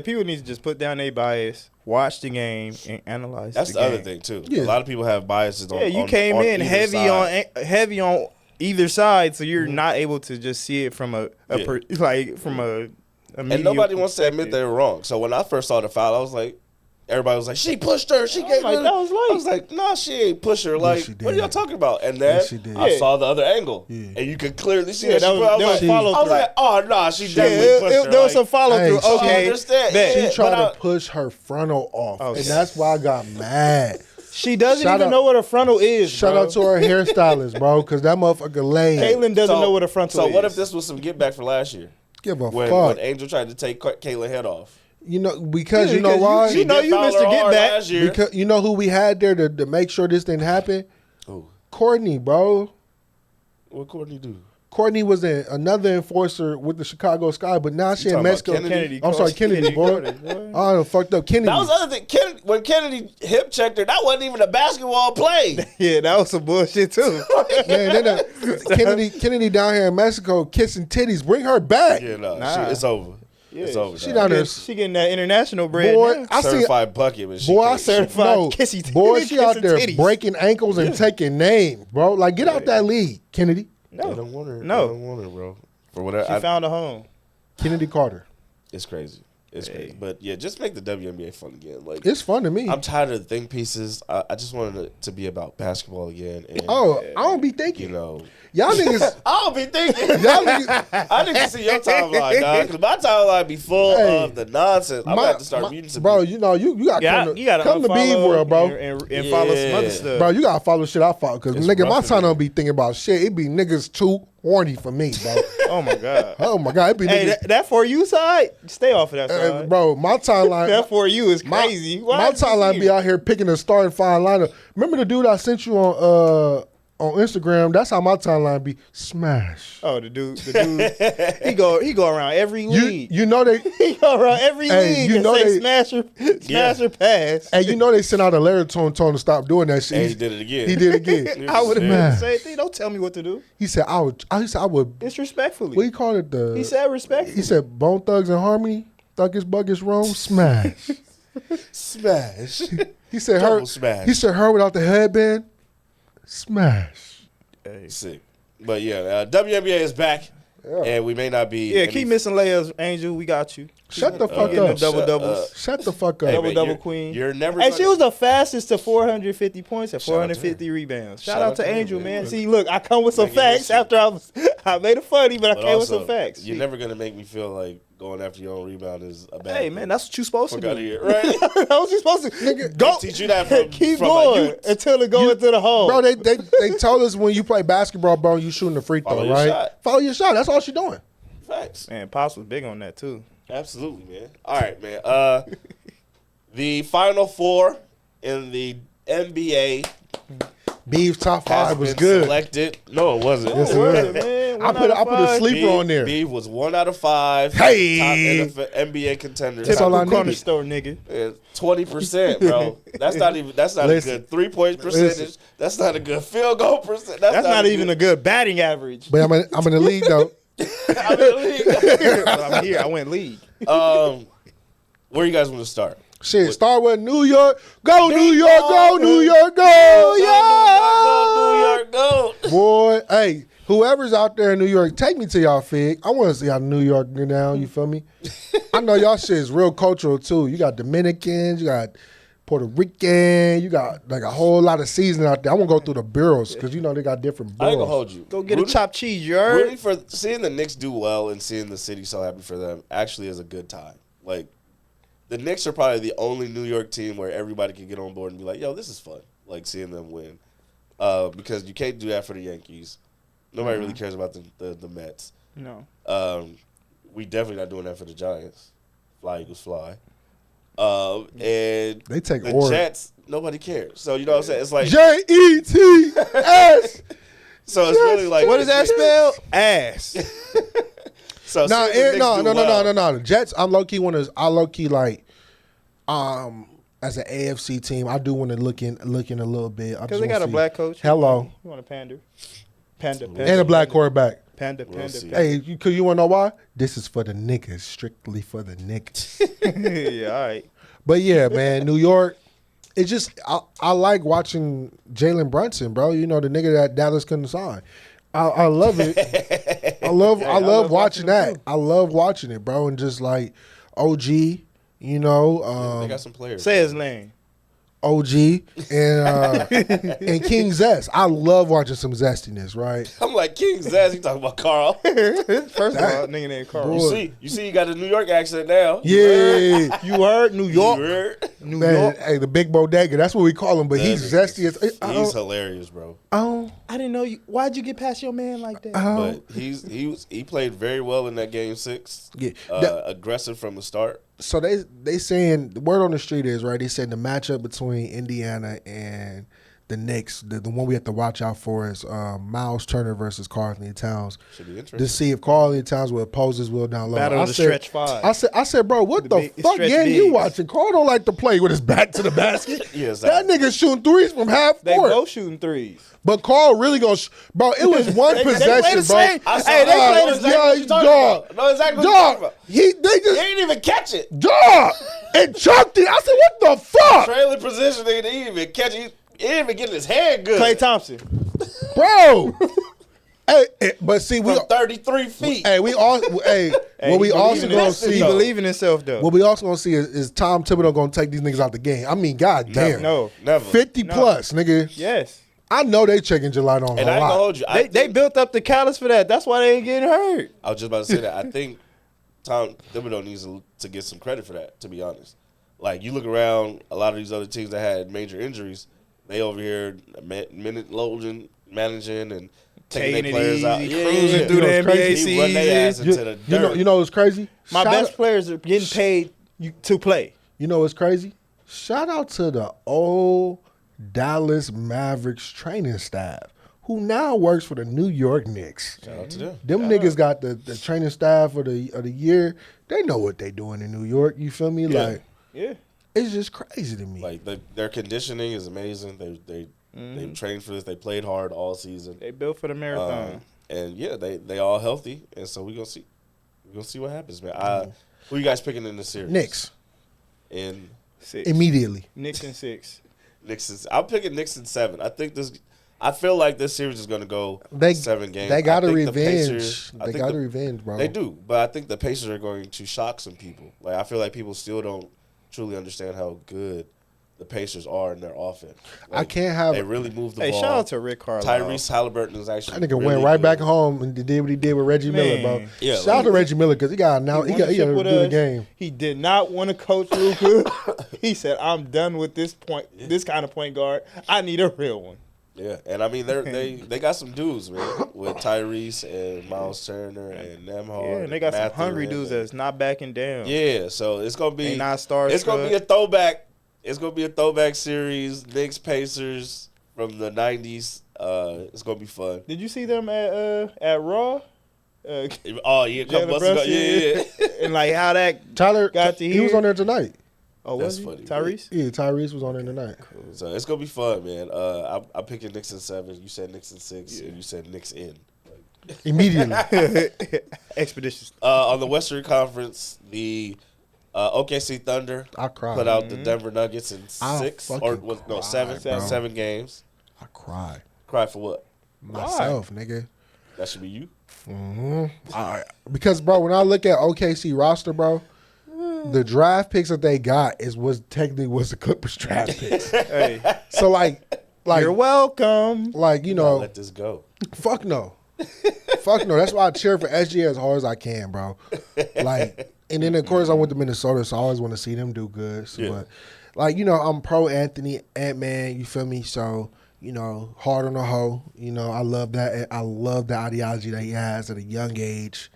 People need to just put down their bias, watch the game, and analyze. That's the other thing too. Yeah. A lot of people have biases on. Yeah, you came in heavy on either side, so you're not able to just see it from a and nobody wants to admit they were wrong. So when I first saw the foul, I was like, everybody was like, she pushed her. She gave her. I was like, no, she ain't push her. Like, what are y'all talking about? And then I saw the other angle, and you could clearly see that. I was like, oh no, she definitely pushed her. There was some follow through. Okay, I understand. She tried to push her frontal off, and that's why I got mad. She doesn't even know what a frontal is. Shout out to her hairstylist, bro, because that motherfucker lame. Caitlyn doesn't know what a frontal is. So what if this was some get back for last year? Give a fuck. When Angel tried to take Caitlyn's head off. You know, because you know why? You know you missed a get back. Because you know who we had there to make sure this didn't happen? Who? Courtney, bro. What Courtney do? Courtney was another enforcer with the Chicago Sky, but now she in Mexico. Kennedy, boy. I done fucked up Kennedy. That was the other thing. When Kennedy hip checked her, that wasn't even a basketball play. Yeah, that was some bullshit too. Man, then Kennedy down here in Mexico kissing titties. Bring her back. Yeah, it's over. Yeah, it's over. She down there. She getting that international bread. Boy, I certified bucket, but certified kissy titties. Boy, she out there breaking ankles and taking names, bro. Like, get out that league, Kennedy. No, I don't want her. No, I don't want her, bro. For whatever, she found a home. Kennedy Carter. It's crazy. It's crazy. But yeah, just make the WNBA fun again. Like it's fun to me. I'm tired of the think pieces. I just wanted it to be about basketball again. And, I don't be thinking. You know, y'all niggas. I don't be thinking. Y'all niggas. I need to see your timeline, dog. Because my timeline be full of the nonsense. I'm about to start muting some bro. people. You know, you got to come to Bees World, bro. And follow some other stuff. Bro, you gotta follow shit I follow. Because nigga, my time rough, don't be thinking about shit. It be niggas too horny for me, bro. Oh my god. Oh my god. It be niggas. That for you side, stay off of that side. Bro, my timeline. That for you is crazy. My timeline be out here picking a starting fine lineup. Remember the dude I sent you on Instagram? That's how my timeline be. Smash. Oh, the dude, he go around every league. You know they He go around every league and say smasher pass. And you know they sent out a letter to him telling him to stop doing that shit. And he did it again. He did it again. I would have done the Man. same thing. Don't tell me what to do. He said I would. It's respectfully. What he called it? He said respectfully. He said Bone Thugs and Harmony, Thuggish Buggish Rome, smash. Smash. He said Double her. smash. He said her without the headband, smash. Sick. But yeah, WNBA is back, and we may not be. Keep missing layers, Angel. We got you. Shut the fuck Getting up. the double doubles. Shut the fuck up. Double queen. You're never. Hey, she was the fastest to 450 points and 450 rebounds. Shout out to Angel, man. See, look, I come with some facts after I made it funny, but I came with some facts. You're never gonna make me feel like going after your own rebound is a bad. Hey, man, that's what you're supposed to do. Fuck out of here, right? That's what you're supposed to. Nigga, go teach you that from keep from going until it go into the hole. Bro, they told us when you play basketball, bro, you shooting the free throw, right? Follow your shot. That's all she doing. Facts. Man, Pops was big on that too. Absolutely, man. All right, man. The Final Four in the NBA Beef's top has 5 was been good. selected. No, it wasn't. Yes, it was. Man, I put a sleeper on there. Beef was 1 out of 5. Hey! Top NBA contenders. That's all I Typical corner needed. store nigga. 20%, bro. That's not Listen. a good 3-point percentage. Listen. That's not a good field goal percentage. That's not even a good batting average. But I'm in the league though. I'm here. I went league. Where you guys want to start? Shit, start with New York. Go New York, go New York, go. New York, go. Boy, hey, whoever's out there in New York, take me to y'all Fig. I want to see how New York now, you feel me? I know y'all shit is real cultural too. You got Dominicans, you got Puerto Rican, you got like a whole lot of seasoning out there. I want to go through the boroughs because you know they got different I ain't boroughs. gonna hold you. Go get a chopped cheese, you heard? Rooting for seeing the Knicks do well and seeing the city so happy for them actually is a good time. Like the Knicks are probably the only New York team where everybody can get on board and be like, "Yo, this is fun." Like seeing them win, because you can't do that for the Yankees. Nobody really cares about the Mets. No. We definitely not doing that for the Giants. Fly Eagles fly. And They take the order. Jets. Nobody cares. So you know what I'm saying? It's like JETS. so. It's really like What is that spell? Ass. So No, seeing the Knicks do well- no. The Jets, I low key like, as an AFC team, I do want to look in a little bit. Because they got a black coach. Hello. You want to pander? Panda. And a black quarterback. Panda. see. Hey, you want to know why? This is for the niggas, strictly for the niggas. Yeah, all right. But yeah, man, New York. It's just I like watching Jalen Brunson, bro. You know the nigga that Dallas couldn't sign. I love it. I love watching that. I love watching it, bro. And just like OG, you know, They got some players. Say his name. OG and King Zest. I love watching some zestiness, right? I'm like King Zaz. You talking about Carl? First of all, nigga named Carl. Boy. You see, you got a New York accent now. Yeah. You heard New York? You heard? New Man, York. hey, the big bodega. That's what we call him, but he's That zesty as. He's hilarious, bro. Oh, I didn't know you. Why'd you get past your man like that? oh. But he played very well in that game 6. Yeah. Aggressive from the start. So they saying the word on the street is right. They said the matchup between Indiana and the Knicks, the one we have to watch out for is Miles Turner versus Karl-Anthony Towns. Should be interesting. To see if Karl-Anthony Towns will oppose his will down low. Battle of the stretch five. I said, bro, what the big- fuck stretch game you bigs. watching? Carl don't like to play with his back to the basket. Yeah, That nigga shooting threes from half They court. both shooting threes. But Carl really gonna, bro. It was one They play possession, the bro. same. I saw Hey, they that. play I know the exactly what you're talking about. I know exactly what you're talking about. They They just didn't even catch it. dog and chucked it. I said, what the fuck, Trailing position, they didn't even catch it. He didn't even get in his hand good. Klay Thompson. bro? Hey, but see, we From 33 feet. Hey, we all. Hey, Hey, what we also gonna he see, believe in himself though. what we also gonna see is Tom Thibodeau gonna take these niggas out the game. I mean, god damn, No. Never. 50 plus, nigga. Yes. I know they checking Jelani on And a I ain't gonna lot. hold you. They built up the callus for that. That's why they ain't getting hurt. I was just about to say that. I think Tom Thibodeau needs to get some credit for that, to be honest. Like, you look around, a lot of these other teams that had major injuries, they over here minute loading, managing, and taking their players out. Cruising through the NBA season. He run their ass into the dirt. You know what's crazy? My best players are getting paid to play. You know what's crazy? Shout out to the old Dallas Mavericks training staff who now works for the New York Knicks. Shout out to them. Them niggas got the training staff of the year. They know what they doing in New York. You feel me? Yeah. Like, Yeah. it's just crazy to me. Like, their conditioning is amazing. They trained for this. They played hard all season. They built for the marathon. And yeah, they all healthy, and so we gonna see. We gonna see what happens, man. Who you guys picking in the series? Knicks. In 6. Immediately. Knicks in 6. I'm picking Knicks in 7. I feel like this series is gonna go 7 games. They got I a think the revenge. Pacers- I They think got a revenge, bro. They do, but I think the Pacers are going to shock some people. Like, I feel like people still don't truly understand how good the Pacers are in their offense. Like, I can't have. They really moved the Hey, ball. shout out to Rick Carlisle. Tyrese Halliburton is actually That nigga really went right good. back home and did what he did with Reggie Miller, bro. Man. Yeah, Shout out to Reggie Miller because he got to He do with the us. game. He did not want to coach Luka. He said, "I'm done with this kind of point guard. I need a real one." Yeah, and I mean they got some dudes, man, with Tyrese and Miles Turner and Nemhard. Yeah, and they got some Mathurin hungry dudes that's not backing down. Yeah, so it's gonna be They not starstruck. It's gonna be a throwback. It's gonna be a throwback series. Knicks Pacers from the '90s. It's gonna be fun. Did you see them at Raw? Oh yeah, couple Jalen months ago. Brunson, Yeah. and like how that Tyler, got to he here. was on there tonight. Oh, That's was he? funny. Tyrese? Yeah, Tyrese was on there tonight. So it's gonna be fun, man. I'm picking Knicks in 7. You said Knicks in 6, and you said Knicks in. Immediately. Expeditious. On the Western Conference, the OKC Thunder I cried. put out the Denver Nuggets in I 6 or fucking was, no cried, 7 bro. 7 games. I cried. Cry for what? Myself, nigga. That should be you. Because, bro, when I look at OKC roster, bro, the draft picks that they got was the Clippers draft picks. Hey, So, like you're welcome. like, you Gotta know, let this go. fuck no. Fuck no. That's why I cheer for SG as hard as I can, bro. Like, and then, of course, I went to Minnesota, so I always want to see them do good. So, Yeah. But, like, you know, I'm pro Anthony, Ant-Man, you feel me? So, you know, hard on the hoe. You know, I love that. I love the ideology that he has at a young age.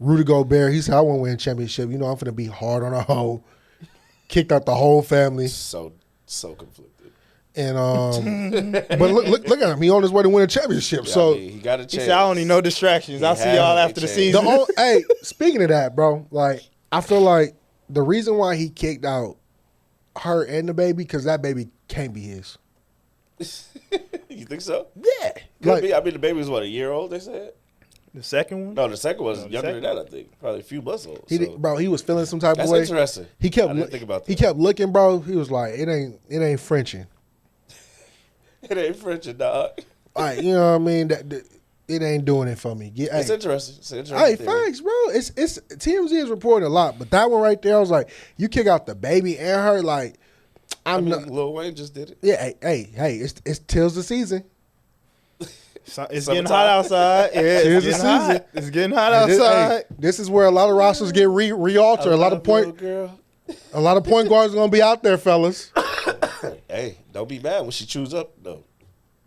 Rudy Gobert, he said, I want to win a championship. You know, I'm going to be hard on a hoe. Kicked out the whole family. So conflicted. And but look at him. He on his way to win a championship. Yeah, so I mean, he got a chance. He said, "I don't need no distractions. I'll see y'all after the season." hey, speaking of that, bro, like I feel like the reason why he kicked out her and the baby because that baby can't be his. You think so? Yeah, Could like be. I mean, the baby was what, a year old? They said. The second one? No, the second was the younger second than that. I think probably a few months old. he, So. bro, he was feeling some type That's of way. interesting. He kept I didn't think about that. he kept looking, bro. He was like, it ain't Frenching. It ain't French, dog. Like, you know what I mean? That it ain't doing it for me. Yeah, It's hey, interesting. It's an interesting. hey, theory. thanks, bro. It's TMZ is reporting a lot, but that one right there, I was like, you kick out the baby and her, like, I I'm mean, not. Lil Wayne just did it. Yeah, hey, it's tills the season. It's getting Summertime. hot outside. Yeah, Here's it's the getting hot. season. It's getting hot Hey, outside. this is where a lot of rosters get re-altered. Girl. A lot of point guards are gonna be out there, fellas. Hey, don't be mad when she chews up though.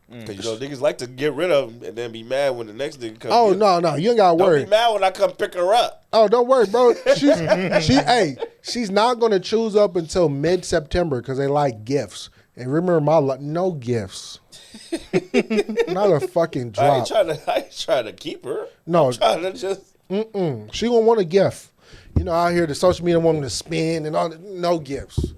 Because you know niggas like to get rid of them and then be mad when the next nigga comes. Oh get 'em. no, you ain't gotta Don't worry. be mad when I come pick her up. Oh, don't worry, bro. She's not gonna choose up until mid-September because they like gifts. And remember, no gifts. Not a fucking I ain't drop. trying to keep her. No. I'm trying to just. She gonna want a gift. You know, out here the social media wanting to spin and all. No gifts.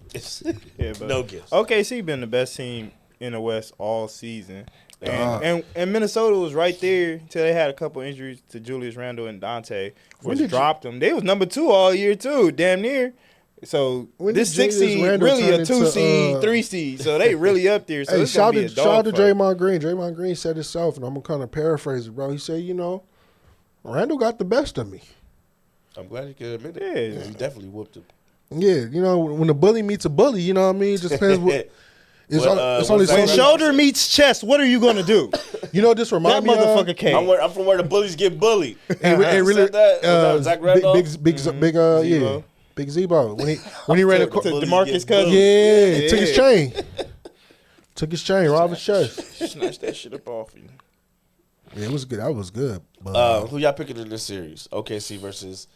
Yeah, but No gifts. OKC been the best team in the West all season. And Minnesota was right there until they had a couple injuries to Julius Randle and Dante, which dropped them. They was number 2 all year too, damn near. So When this did 6 Julius seed Randle really turn a into, 2 seed, 3 seed. So they really up there. So Hey, it's gonna be a shout out to dog fight. Draymond Green. Draymond Green said himself, and I'm gonna kind of paraphrase it, bro. He said, you know, Randall got the best of me. I'm glad you could admit it. Yeah. You definitely whooped him. Yeah, you know, when a bully meets a bully, you know what I mean? It just depends what. It's only so When many- shoulder meets chest, what are you gonna do? You know, this That remind me of motherfucker came. I'm from where the bullies get bullied. It really Said that? Was that Zach Randolph? Zebo. Big Zebo when he ran To a the bullies DeMarcus get Cousins. bullied. took his chain. Took his chain, robbed his chest. Snatch that shit up off you. Yeah, it was good. That was good. But, Who y'all picking in this series? OKC versus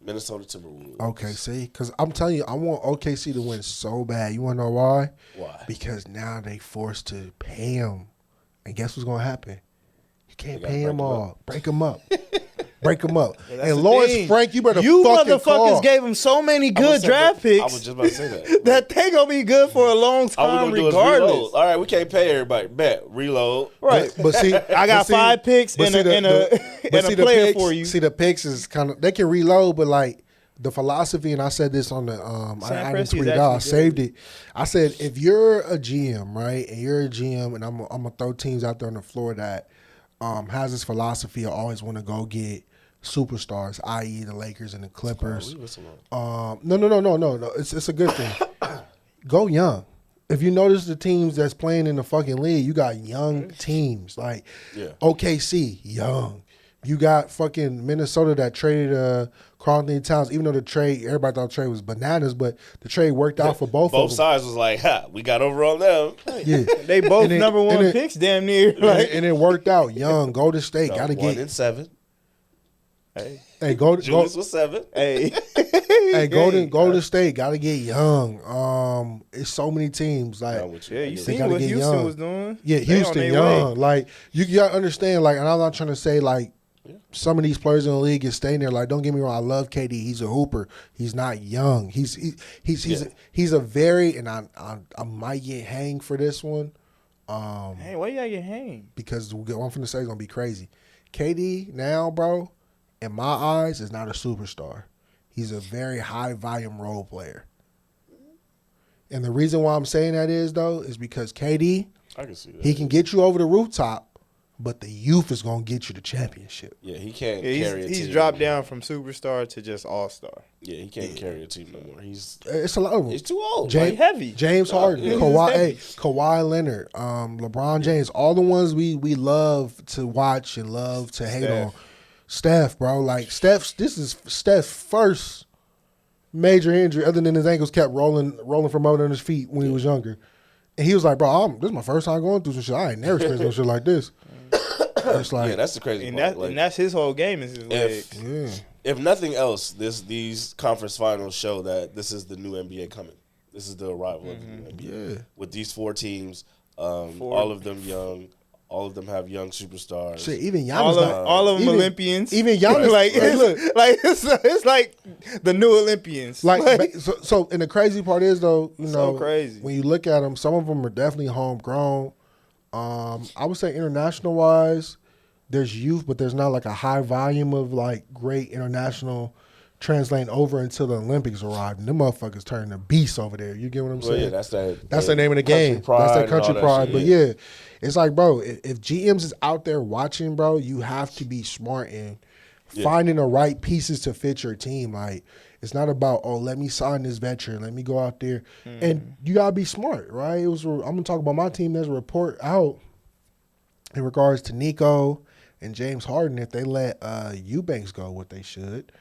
Minnesota Timberwolves. OKC, because I'm telling you, I want OKC to win so bad. You want to know why? Why? Because now they forced to pay him, and guess what's gonna happen? You can't gotta pay break him 'em all. Break him up. Break him up. that's And the Lawrence thing. Frank, you better You fucking motherfuckers call. gave him so many I good was draft saying- picks I was just about to say that. that they gonna be good for a long All we time gonna do is regardless. reload. All right, we can't pay everybody. Bet reload. Right. But see, I got 5 picks and a player for you. See, the picks is kind of, they can reload, but like the philosophy, and I said this on the I didn't Presti tweet is it out. I actually saved it. I said if you're a GM, right, and you're a GM, and I'm gonna throw teams out there on the floor that has this philosophy of always want to go get superstars, i.e. the Lakers and the Clippers. No. It's a good thing. Go young. If you notice the teams that's playing in the fucking league, you got young teams like OKC, young. You got fucking Minnesota that traded Carlton Towns, even though the trade, everybody thought the trade was bananas, but the trade worked out for both of them. Both sides was like, ha, we got over on them. Yeah. They both And it- number one and it- picks, damn near. Like, And it worked out. Young, Golden State, got to 1 and get. 7. Hey, Julius was 7. hey, Golden State, got to get young. It's so many teams. Like, yeah, you They seen gotta what get Houston young. was doing? yeah, They on Houston, their young. way. Like, you got to understand, like, and I'm not trying to say, like, some of these players in the league is staying there. Like, don't get me wrong, I love KD. He's a hooper. He's not young. He's a very, and I might get hanged for this one. Hey, why you gotta get hanged? Because what I'm finna say is gonna be crazy. KD now, bro, in my eyes, is not a superstar. He's a very high volume role player. And the reason why I'm saying that is because KD, I can see that. he can get you over the rooftop, but the youth is gonna get you the championship. Yeah, he can't Yeah, carry a team. he's dropped no more. down from superstar to just all-star. Yeah, he can't carry a team no more. He's It's a lot of them. too old. James, He heavy. James Harden, he's Kawhi, heavy. Kawhi Leonard, LeBron James, all the ones we love to watch and love to hate on. Steph, bro, like this is Steph's first major injury, other than his ankles kept rolling from under his feet when he was younger, and he was like, bro, this is my first time going through some shit. I ain't never experienced no shit like this. It's like, Yeah, that's the crazy And, part. Like, that's his whole game is his legs. yeah. if nothing else, these conference finals show that this is the new NBA coming. This is the arrival of the new NBA. Yeah. With these 4 teams, all of them young, all of them have young superstars. Shit, even Giannis, All of them even- Olympians. even Giannis, like, look. it's like the new Olympians. Like, so, and the crazy part is though, you So know, crazy. when you look at them, some of them are definitely homegrown. I would say international wise, there's youth, but there's not like a high volume of like great international translating over until the Olympics arrive. And them motherfuckers turning to beasts over there. You get what I'm Well, saying? yeah, that's the name of the game. That's that country pride. But yeah, it's like, bro, if GMs is out there watching, bro, you have to be smart in finding the right pieces to fit your team. Like, it's not about, let me sign this veteran, let me go out there. And you gotta be smart, right? I'm gonna talk about my team. There's a report out in regards to Nico and James Harden. If they let Eubanks go, what they should,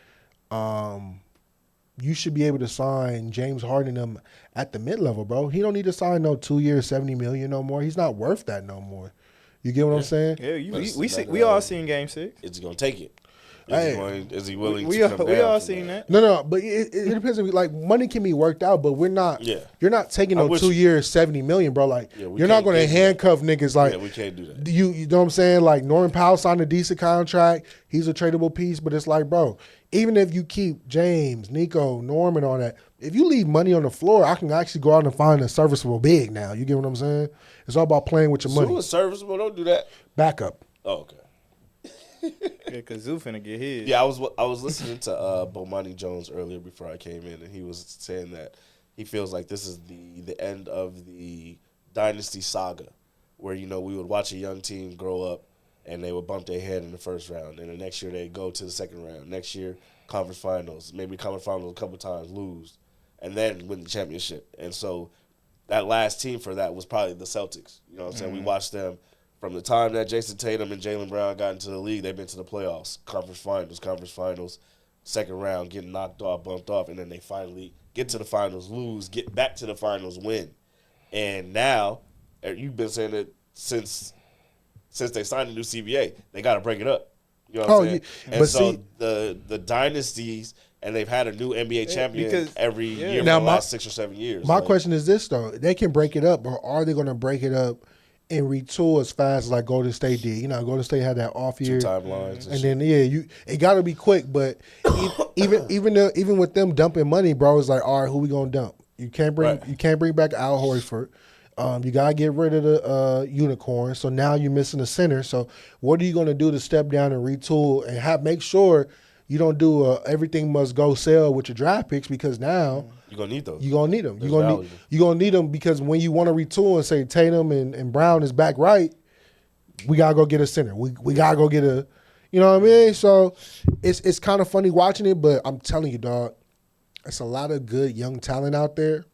you should be able to sign James Harden them at the mid-level, bro. He don't need to sign no 2 years, $70 million no more. He's not worth that no more. You get what I'm saying? Yeah, we all seen Game 6. Is he going to take it? Hey. Is he willing We to come down all from seen that. No, but it depends. Like, money can be worked out, but we're not. Yeah. You're not taking no 2 years, $70 million, bro. Like, Yeah, we you're not can't going to get that. handcuff niggas. Like, Yeah, we can't do that. You know what I'm saying? Like, Norman Powell signed a decent contract. He's a tradable piece, but it's like, bro, even if you keep James, Nico, Norman, all that, if you leave money on the floor, I can actually go out and find a serviceable big now. You get what I'm saying? It's all about playing with your money. Zoo is serviceable. Don't do that. Backup. Oh, okay. Yeah, because Zoo finna get his. Yeah, I was listening to Bomani Jones earlier before I came in, and he was saying that he feels like this is the end of the dynasty saga, where we would watch a young team grow up, and they would bump their head in the first round. And the next year they go to the second round. Next year, conference finals, maybe conference finals a couple times, lose, and then win the championship. And so that last team for that was probably the Celtics. You know what I'm saying? We watched them from the time that Jason Tatum and Jaylen Brown got into the league. They've been to the playoffs, conference finals, second round, getting knocked off, bumped off, and then they finally get to the finals, lose, get back to the finals, win. And now, you've been saying it since they signed the new CBA, they got to break it up. You know what I'm saying? And but so see, the dynasties, and they've had a new NBA champion every year for now the last 6 or 7 years. My question is this, though. They can break it up, or are they going to break it up and retool as fast as like Golden State did? You know, Golden State had that off year. 2 timelines. And then, it got to be quick. But even with them dumping money, bro, it's like, all right, who we going to dump? You can't bring back Al Horford. You gotta get rid of the unicorn. So now you're missing a center. So what are you gonna do to step down and retool and make sure you don't do everything must go sell with your draft picks, because now you're gonna need those. You're gonna need them. You're gonna need them because when you want to retool and say Tatum and Brown is back right, we gotta go get a center. We gotta go get a, you know what I mean? So it's kind of funny watching it, but I'm telling you, dog, it's a lot of good young talent out there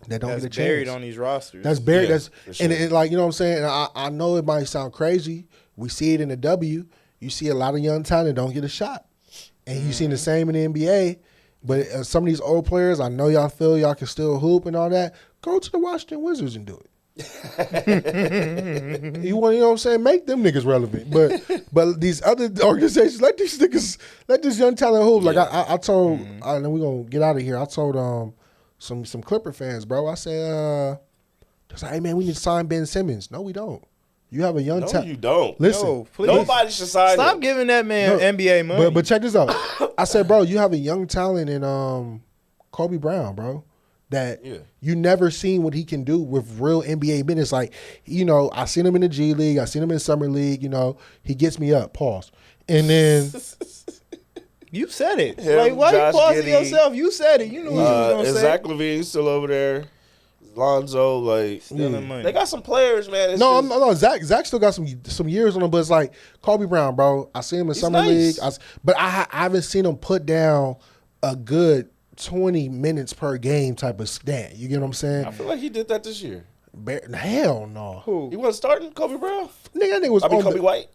that don't get a chance. That's buried on these rosters. That's buried. Yeah, and like, you know what I'm saying? And I know it might sound crazy. We see it in the W. You see a lot of young talent that don't get a shot. And you seen the same in the NBA. But some of these old players, I know y'all feel y'all can still hoop and all that. Go to the Washington Wizards and do it. You know what I'm saying? Make them niggas relevant. But these other organizations, let this young talent hoop. Like I told, and then we're going to get out of here. I told some Clipper fans, bro. I said, hey, man, we need to sign Ben Simmons. No, we don't. You have a young talent. No, you don't. Listen. No, please. Nobody should sign Stop him. giving that man NBA money. But check this out. I said, bro, you have a young talent in Kobe Brown, bro, that you never seen what he can do with real NBA minutes. Like, you know, I seen him in the G League. I seen him in Summer League. You know, he gets me up. Pause. And then... You said it. Him, like, why Josh you pausing Giddey, yourself? You said it. You knew what you was going to say. Zach LaVine still over there. Lonzo, like, Stealing money. they got some players, man. It's No, Zach still got some years on him, but it's like Kobe Brown, bro. I see him in Summer League, but I haven't seen him put down a good 20 minutes per game type of stat. You get what I'm saying? I feel like he did that this year. Hell no. Who? He wasn't starting Kobe Brown? Nigga, that nigga was Kobe White?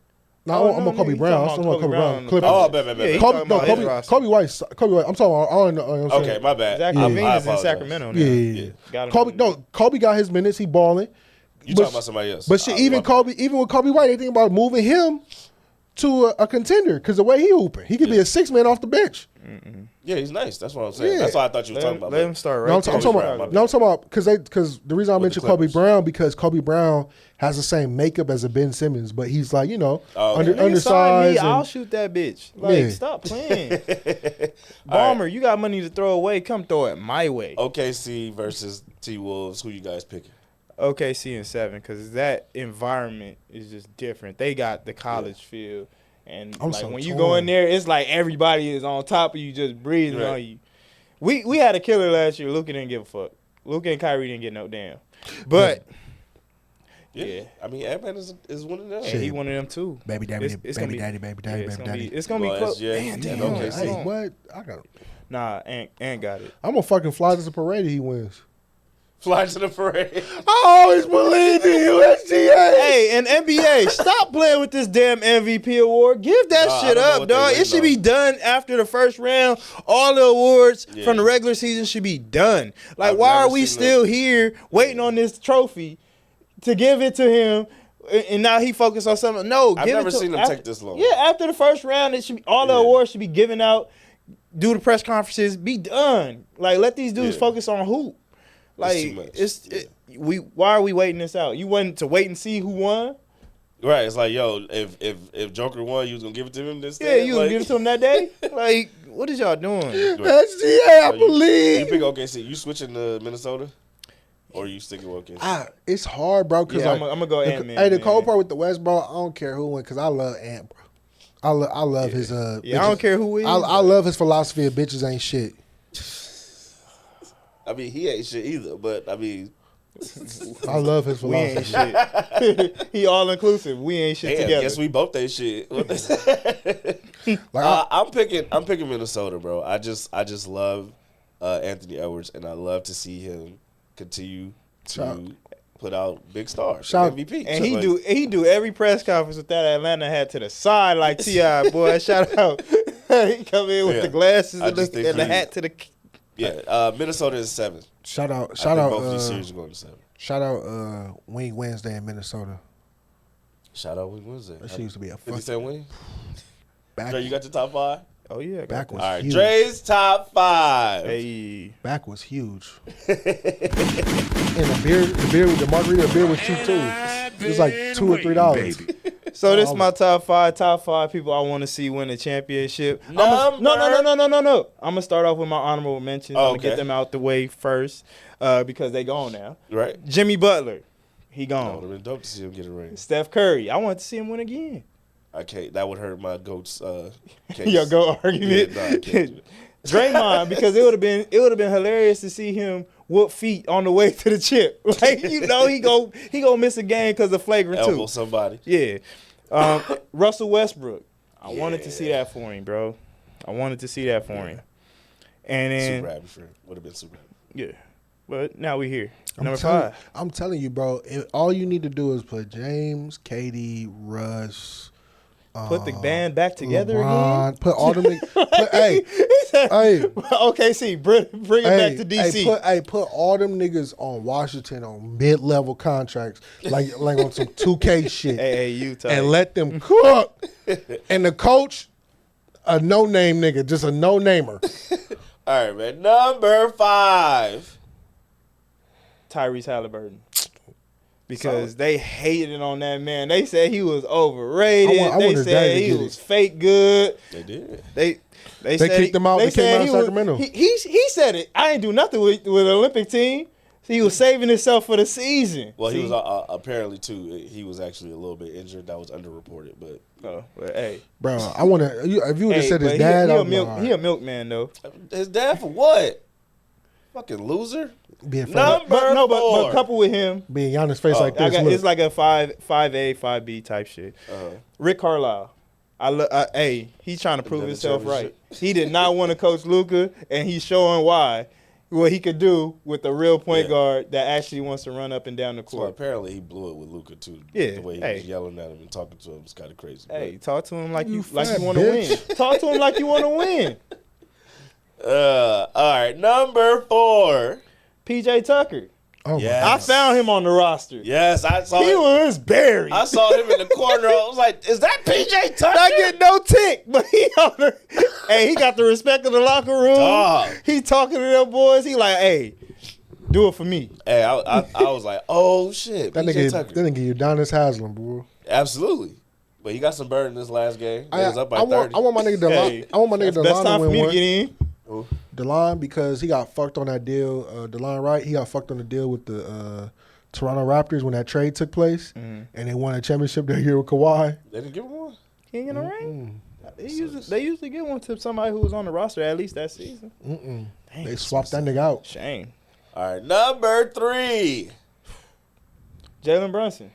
No, I'm on Kobe Brown. I'm talking about Kobe Brown. Clippers. Oh, bet. Yeah, Kobe White. I'm talking about. Okay, my bad. Zach LaVine is in Sacramento now. Yeah. Kobe got his minutes. He balling. You talking about somebody else? But shit, even with Kobe White, they think about moving him to a contender because the way he hooping, he could be a 6-man off the bench. Yeah, he's nice. That's what I'm saying. Yeah. That's what I thought you were talking about. Let him start right. No, I'm talking about because the reason I mentioned Kobe Brown because Kobe Brown has the same makeup as a Ben Simmons, but he's like, you know, undersized. I'll shoot that bitch. Like, stop playing. Bomber, you got money to throw away. Come throw it my way. OKC versus T-Wolves. Who you guys picking? OKC in 7 because that environment is just different. They got the college feel. And when you go in there, it's like everybody is on top of you, just breathing on you. We had a killer last year. Luka didn't give a fuck. Luka and Kyrie didn't get no damn. But yeah. I mean, Ant-Man is one of them. And he one of them too. Baby daddy. It's gonna be close. Yeah. Damn. Okay. Hey, what? I got it. Nah, Ant got it. I'm gonna fucking fly to the parade if he wins. Fly to the parade. I always believed in USGA. Hey, and NBA, stop playing with this damn MVP award. Give that shit up, dog. It should be done after the first round. All the awards from the regular season should be done. Like, why are we still here waiting on this trophy to give it to him? And now he focused on something. No, I've never seen him take this long. Yeah, after the first round, it should be all the awards should be given out. Do the press conferences. Be done. Like, let these dudes focus on hoop. Like, why are we waiting this out? You wanted to wait and see who won? Right. It's like, yo, if Joker won, you was gonna give it to him this day? Yeah, you gonna give it to him that day? Like, what is y'all doing? SGA, I believe. You pick OKC. You switching to Minnesota? Or you sticking with OKC? It's hard, bro. Cause I'm gonna go Ant-Man. Hey, the cold part with the West, bro, I don't care who wins because I love Ant, bro. I love his I don't care who wins. I love his philosophy of bitches ain't shit. I mean, he ain't shit either, but I mean, I love his We ain't philosophy. shit. He all inclusive. We ain't shit Damn, together. guess we both ain't shit. What they say? Like, I'm picking Minnesota, bro. I just love Anthony Edwards, and I love to see him continue to put out big stars, MVP. And he do every press conference with that Atlanta hat to the side like T.I., boy. Shout out. He come in with the glasses and the hat to the. Yeah, Minnesota is 7. Shout out. Both of these series are going to 7. Shout out Wing Wednesday in Minnesota. Shout out Wing Wednesday. That shit used to be a 50 Cent wing. back. Dre, you got your top 5? Oh yeah, Back was All right, huge. Dre's top 5. Hey, Back was huge. And the beer with the margarita beer was cheap too. It was like $2 or $3. so this is my top 5. Top 5 people I want to see win the championship. Number- No. I'm gonna start off with my honorable mentions. Oh, I'm gonna get them out the way first because they gone now. Right. Jimmy Butler, he That would gone. have been dope to see him get a ring. Steph Curry, I want to see him win again. I can't. That would hurt my goats. Case. Your go argument. Yeah, nah, I can't do that. Draymond, because it would have been hilarious to see him whoop feet on the way to the chip. Like he go miss a game because of flagrant Elbow 2. somebody. Yeah. Russell Westbrook. I wanted to see that for him, bro. I wanted to see that for him. And then Super happy for him. Would have been super happy. yeah. But now we here. I'm Number telling- 5. I'm telling you, bro. All you need to do is put James, KD, Russ. Put the band back together LeBron, again. Put all them niggas. Hey, OKC, bring it back to DC. Put all them niggas on Washington on mid-level contracts, like on some 2K shit, Hey, Utah. and let them cook. And the coach, a no-name nigga, just a no-namer. All right, man. Number 5. Tyrese Halliburton. Because they hated on that man. They said he was overrated. I want They his dad said to he get was it. fake good. They did. They said kicked him out. They They kicked him said out he of was- Sacramento. He said it. I ain't do nothing with the Olympic team. He was saving himself for the season. Well, he See? was apparently too. He was actually a little bit injured. That was underreported, but Oh, but hey, Bro, I want to. If you would have hey, said his but dad, he I a would milk. He a milkman though. his dad for what? Fucking loser. being fed Number up, But 4. couple with him. being Giannis' face like I this. got, look. it's like a 5A, 5B type shit. Rick Carlisle. Hey, he's trying to prove Another himself right. championship. He did not want to coach Luka, and he's showing why. What he could do with a real point guard that actually wants to run up and down the So court. apparently he blew it with Luka too. Yeah, The way he hey. was yelling at him and talking to him was kind of crazy. Hey, talk to him like you fat want to win. bitch. Talk to him like you want to win. All right, number 4. PJ Tucker. Oh my Yes. I found him on the roster. Yes, I saw He him. was buried. I saw him in the corner. I was like, "Is that PJ Tucker?" I get no tick, but he got the respect of the locker room. Dog. He talking to them boys. He like, hey, do it for me. Hey, I was like, "Oh shit, That PJ nigga, Tucker." that nigga Udonis Haslam, bro. Absolutely, but he got some burn in this last game. He was up by 30. I want my nigga DeLon. Hey, I want my nigga that's best DeLon time to for win me to one. get in. DeLon, because he got fucked on that deal. DeLon Wright, he got fucked on the deal with the Toronto Raptors when that trade took place, and they won a championship that year with Kawhi. They didn't give him one. He ain't get a ring. They usually get one to somebody who was on the roster at least that season. Dang, They swapped that nigga out. shame. All right, number 3. Jalen Brunson.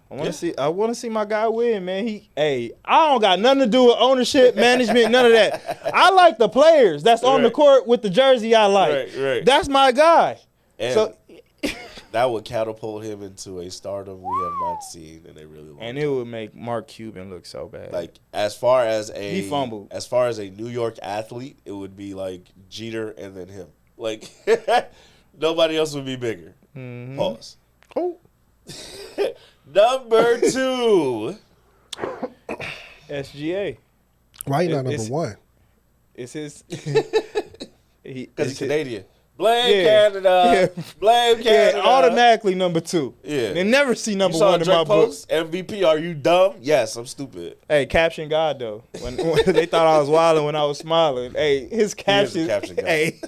I want to see my guy win, man. I don't got nothing to do with ownership, management, none of that. I like the players that's on the Right. court with the jersey I like. Right. That's my guy. And So that would catapult him into a stardom we have not seen in a really long and time. it would make Mark Cuban look so bad. Like as far as He fumbled. As far as a New York athlete, it would be like Jeter and then him. Like nobody else would be bigger. Pause. Oh, Number 2. SGA. why he not number It's- one? It's his. Because he's Canadian. Blame Yeah. Canada. Yeah. Blame Canada. Automatically number 2. Yeah. They never see You number saw 1 in my Drake book. post? MVP, are you dumb? Yes, I'm stupid. Hey, caption God though. When they thought I was wilding when I was smiling. Hey, his caption. caption guy. Hey,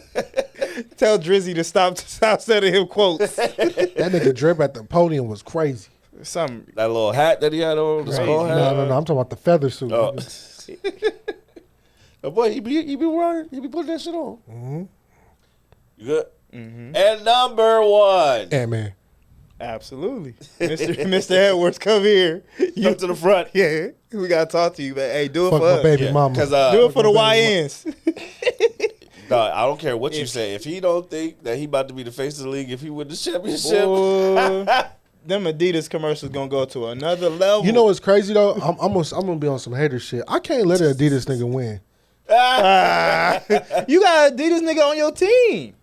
tell Drizzy to stop sending him quotes. That nigga drip at the podium was crazy. Something. That little hat that he had on, the skull hat. No, I'm talking about the feather suit. Oh. nigga. Oh, boy, he be putting that shit on. Mm-hmm. You good? And number 1. Ant-Man. Absolutely. Mr. Edwards, come here. Come to the front. Yeah, we got to talk to you, man. Hey, do it Fuck for my us. baby mama. Because Do it for the YNs. no, I don't care what you say. If he don't think that he about to be the face of the league, if he win the championship, Boy, them Adidas commercials gonna go to another level. You know what's crazy though? I'm gonna be on some hater shit. I can't let an Adidas nigga win. You got Adidas nigga on your team.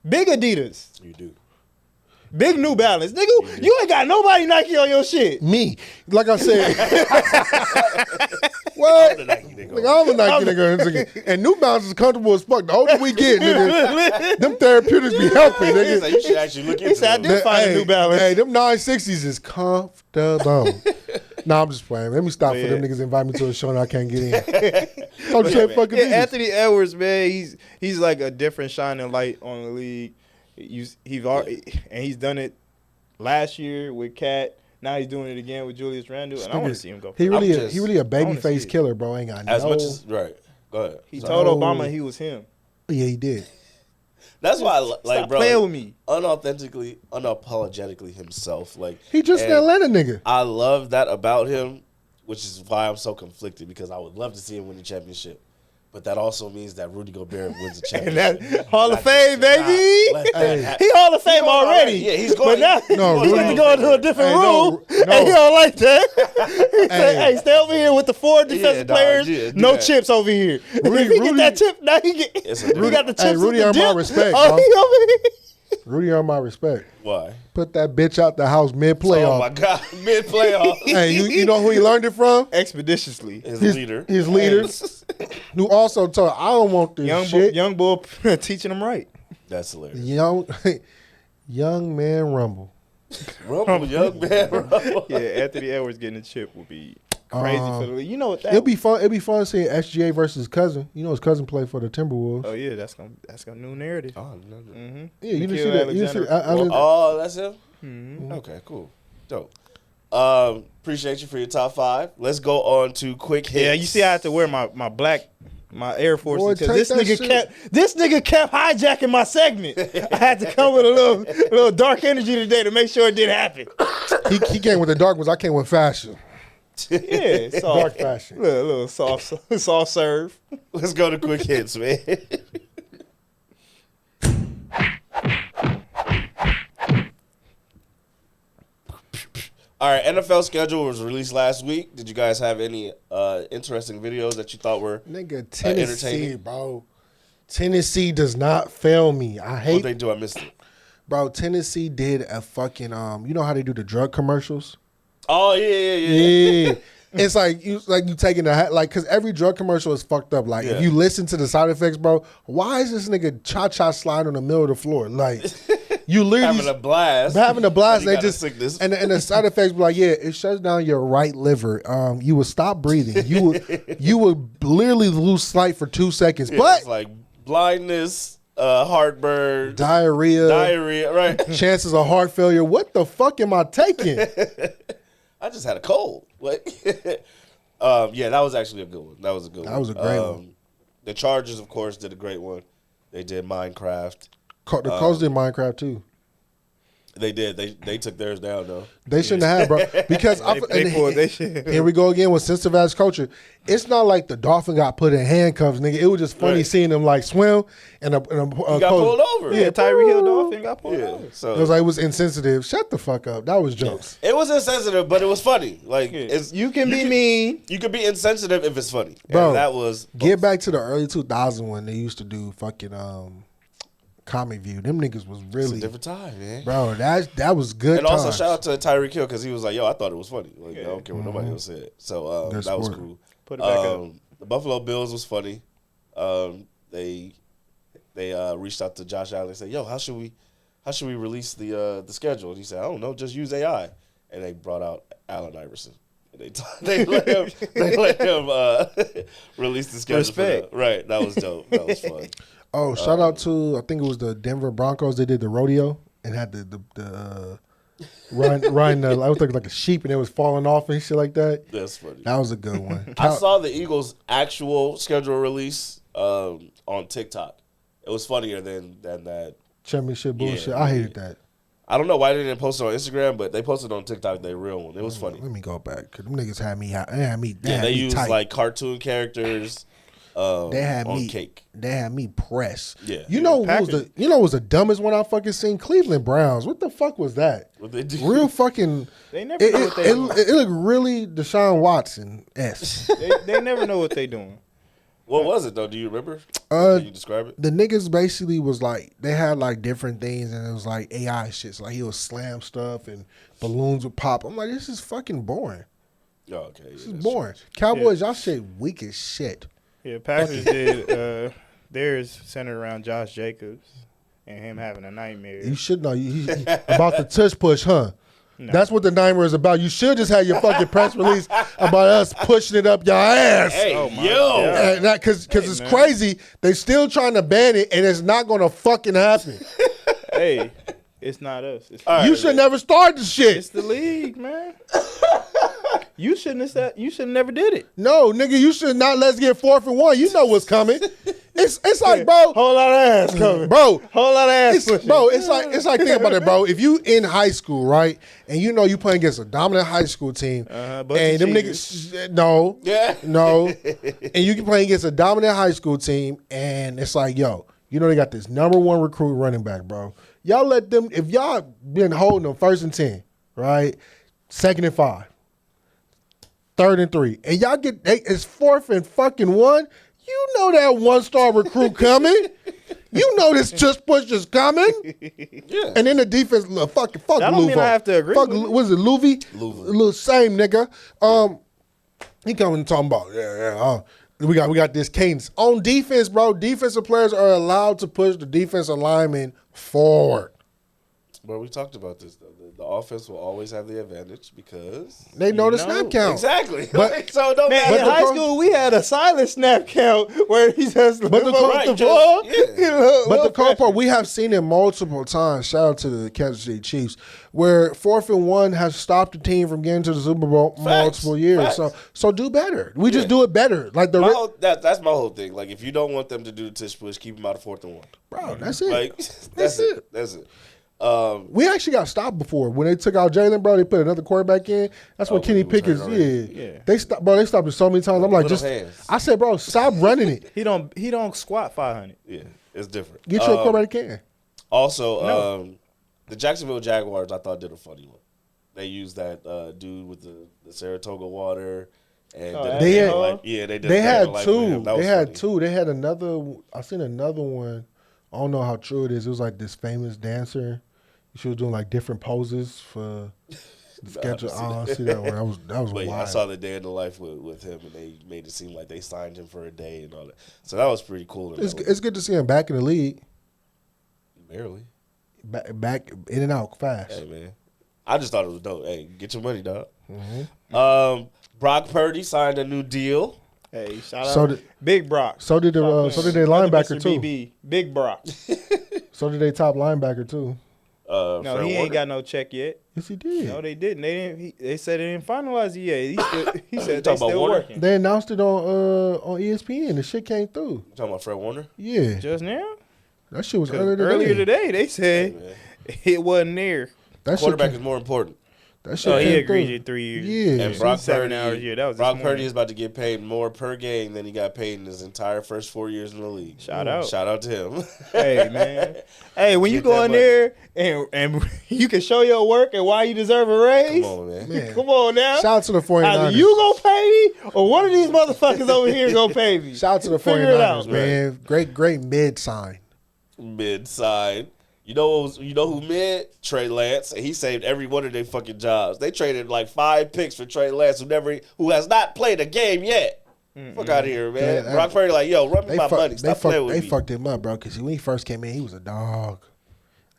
Big Adidas. you do. Big New Balance. Nigga, you ain't got nobody Nike on your shit. Me, like I said. What? I'm a Nike nigga. Nigga, I'm a Nike nigga. And New Balance is comfortable as fuck. The older we get, nigga, them therapeutics be helping, So nigga. you should actually look into said I them. did find a New Balance. Hey, them 960s is comfortable. Nah, I'm just playing. Let me stop for them niggas invite me to a show and I can't get in. Don't you fucking Adidas. Anthony Edwards, man, he's like a different shining light on the league. He's done it last year with Cat. Now he's doing it again with Julius Randle, and I want to see him go. He really a I baby wanna face see it. killer, bro. Ain't got As no. much as right. Go ahead. He Sorry. told Obama he was him. Yeah, he did. That's why, like, Stop bro, playing with me. unapologetically himself. Like He just an and Atlanta nigga. I love that about him, which is why I'm so conflicted because I would love to see him win the championship. But that also means that Rudy Gobert wins the And championship. that Hall of Fame, baby. Let that happen. He Hall of Fame already. Yeah, he's going. But now No, he's Rudy- to go into a different Hey, no, room, no. and he don't like that. He said, Hey. "Hey, stay over here with the 4 defensive dog, players. yeah, do No that. chips over here. Rudy- if he get Rudy- that chip, now he get. It's a He different- got the chips. Hey, Rudy with the earned my dip. respect, Oh, bro. he over here. Rudy earned my respect. Why? Put that bitch out the house mid Oh my playoff. God! Mid playoff. Hey, you know who he learned it from? Expeditiously. His His leader. His leader. Who also told, I don't want this shit. Young boy teaching him right. That's hilarious. Young man rumble. Rumble, young man. Rumble. Yeah, Anthony Edwards getting a chip would be crazy for the league. You know what that? It'll be fun. It'll be fun seeing SGA versus his cousin. You know his cousin played for the Timberwolves. Oh yeah, that's gonna new narrative. Oh, no. Yeah, you didn't Nikhil see that. You didn't see Alexander. Oh, that's him? Okay, cool. Dope. Appreciate you for your top 5. Let's go on to quick hits. Yeah, you see, I had to wear my Air Force Boy, because take that this nigga kept hijacking my segment. I had to come with a little dark energy today to make sure it didn't happen. he came with the dark ones. I came with fashion. Yeah, soft, Dark fashion. little soft serve. Let's go to quick hits, man. All right, NFL schedule was released last week. Did you guys have any interesting videos that you thought were Nigga, Tennessee, entertaining? bro. Tennessee does not fail me. I What hate, they do? I missed it. bro. Tennessee did a fucking you know how they do the drug commercials? Oh yeah. Yeah. It's like you taking the hat, like, because every drug commercial is fucked up. Like, Yeah. if you listen to the side effects, bro, why is this nigga cha-cha slide on the middle of the floor? Like, you literally Having a blast. having a blast. You They got a just sickness. and the side effects be like, yeah, it shuts down your right liver. You would stop breathing. You would literally lose sight for 2 seconds. Yeah, But it's like blindness, heartburn, diarrhea, right? chances of heart failure. What the fuck am I taking? I just had a cold. What? Yeah, that was actually a good one. That was a good one. That was a great one. The Chargers, of course, did a great one. They did Minecraft. The Colts did Minecraft too. They did. They took theirs down though. They shouldn't have, bro. Because They pulled they shit. here we go again with sensitive ass culture. It's not like the dolphin got put in handcuffs, nigga. It was just funny Right. seeing them like swim and a He got coach- pulled over. Yeah, Tyree Hill Dolphin got pulled Yeah. over. So It was like it was insensitive. Shut the fuck up. That was jokes. it was insensitive, but it was funny. Like You can be mean. You could be insensitive if it's funny. Bro, And that was Get back to the early 2000s when they used to do fucking Comic View. Them niggas was It's a really, different time, man. bro. That was good. And also times. shout out to Tyreek Hill because he was like, "Yo, I thought it was funny. Like I don't care what nobody else said." So Good that was sport. cool. Put it back up. The Buffalo Bills was funny. They reached out to Josh Allen and said, "Yo, how should we release the schedule?" And he said, "I don't know, just use AI." And they brought out Allen Iverson. And they let him release the schedule. Respect. Right, that was dope. That was fun. Oh, shout out to I think it was the Denver Broncos. They did the rodeo and had the riding I was thinking like a sheep and it was falling off and shit like that. That's funny. That was a good one. I saw the Eagles' actual schedule release on TikTok. It was funnier than that. Championship bullshit. Yeah, I hated that. I don't know why they didn't post it on Instagram, but they posted on TikTok their real one. It was funny. Let me go back because them niggas had me. They used tight. like cartoon characters. They had on me cake. They had me pressed. Yeah. You know what was the dumbest one I fucking seen? Cleveland Browns. What the fuck was that? What they do? Real fucking. They never know what they doing. It looked really Deshaun Watson-esque. They never know what they doing. What was it though? Do you remember? Can you describe it? The niggas basically was like they had like different things and it was like AI shit. So like he would slam stuff and balloons would pop. I'm like, this is fucking boring. Oh, okay. This is boring. Cowboys, y'all shit weak as shit. Yeah, Packers did. Theirs centered around Josh Jacobs and him having a nightmare. You should know about the tush push, huh? No. That's what the nightmare is about. You should just have your fucking press release about us pushing it up your ass. Hey, Because it's crazy. They still trying to ban it, and it's not going to fucking happen. Hey, it's not us. You should never start the shit. It's the league, man. You shouldn't never did it. No, nigga, you should not let's get 4th and 1. You know what's coming. It's like, bro. Whole lot of ass coming. Bro. Whole lot of ass pushing. Bro, it's like think about it, bro. If you in high school, right, and you know you playing against a dominant high school team, and them niggas, no, and you can play against a dominant high school team, and it's like, yo, you know they got this number 1 recruit running back, bro. Y'all let them, if y'all been holding them 1st and 10, right, 2nd and 5, 3rd and 3, and y'all get it's 4th and fucking 1. You know that 1-star recruit coming. You know this just push is coming. Yeah. And then the defense, fuck that don't Louvo. mean I have to agree fuck, with it. was it Louvi? Louvi. Little same nigga. He coming and talking about, we got this cadence. On defense, bro, defensive players are allowed to push the defensive lineman forward. Bro, we talked about this though. The offense will always have the advantage because They know the snap count. Exactly. But- so it don't Man, matter. in high school, we had a silent snap count where he says, But the Right, ball. just- But the cold part, we have seen it multiple times. Shout out to the Kansas City Chiefs, where 4th and 1 has stopped the team from getting to the Super Bowl multiple years. Facts. So do better. We just do it better. Like that's my whole thing. Like if you don't want them to do the tush push, keep them out of 4th and 1. bro, that's it. Like That's it. That's it. We actually got stopped before when they took out Jalen, bro. They put another quarterback in. That's when Kenny when he was Pickett's, hurt already. They stopped, bro. They stopped it so many times. I'm like, Little hands. I said, bro, stop running it. He don't squat 500. Yeah, it's different. Get your quarterback can. Also, the Jacksonville Jaguars, I thought did a funny one. They used that dude with the Saratoga water, and They had- they did. They had for two. him. That They was had funny. two. They had another. I seen another one. I don't know how true it is. It was like this famous dancer. She was doing like different poses for the schedule. I don't see that one. That was But wild. I saw the day in the life with him, and they made it seem like they signed him for a day and all that. So that was pretty cool. It's good to see him back in the league. Barely. Back in and out fast. Hey man, I just thought it was dope. Hey, get your money, dog. Mm-hmm. Brock Purdy signed a new deal. Hey, shout So out did- Big Brock. So did the so did their linebacker Mr. too. BB. Big Brock. So did their top linebacker too. No, Fred he ain't Warner. got no check yet. Yes, he did. No, they didn't. They said they didn't finalize it yet. He said they talking about still Warner? working. They announced it on ESPN. The shit came through. You talking about Fred Warner? Yeah, Just now? that shit was 'Cause earlier today. they said Hey, man. it wasn't there. That shit Quarterback came, is more important. that shit Oh, he came agreed through. to 3 years. Yeah. And Brock 7 Purdy, hours a year. That was this Brock morning. Purdy is about to get paid more per game than he got paid in his entire first 4 years in the league. Shout out. Shout out to him. Hey, man. Hey, when you Get go that in money. there and you can show your work and why you deserve a raise. Come on, man. Man. Come on now. Shout out to the 49ers. Either you gonna pay me or one of these motherfuckers over here gonna pay me. Shout out to the Figure it 49ers, out. man. Great mid sign. Mid side. You know who mid? Trey Lance, and he saved every one of their fucking jobs. They traded like 5 picks for Trey Lance, who has not played a game yet. Fuck out of here, man. Yeah, Brock Purdy like, yo, run me my money. Stop playing with They me. fucked him up, bro, because when he first came in, he was a dog.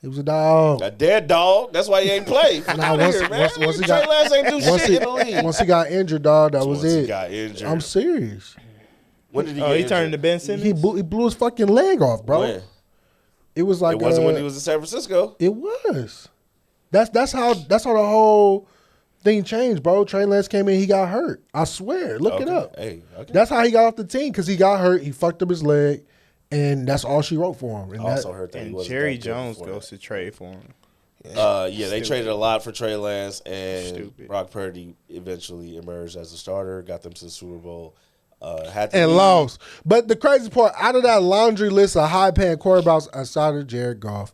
He was a dog. A dead dog. That's why he ain't played. Fuck Nah, out of here, man. once he Trey got- Lance ain't do Once shit he, in the league. once he got injured, dog, that was Once he it. got injured. I'm serious. When did he Oh, get he turned injured? into Ben Simmons? He blew his fucking leg off, bro. When? It was like It wasn't when he was in San Francisco. It was. That's how the whole thing changed, bro. Trey Lance came in, he got hurt. I swear, look it Okay. up. Hey, okay. That's how he got off the team because he got hurt. He fucked up his leg, and that's all she wrote for him. And I also heard that he And wasn't Jerry that good Jones before goes to trade for him. they Stupid. traded a lot for Trey Lance, and Stupid. Brock Purdy eventually emerged as a starter, got them to the Super Bowl. and lost. But the crazy part, out of that laundry list of high-paying quarterbacks outside of Jared Goff,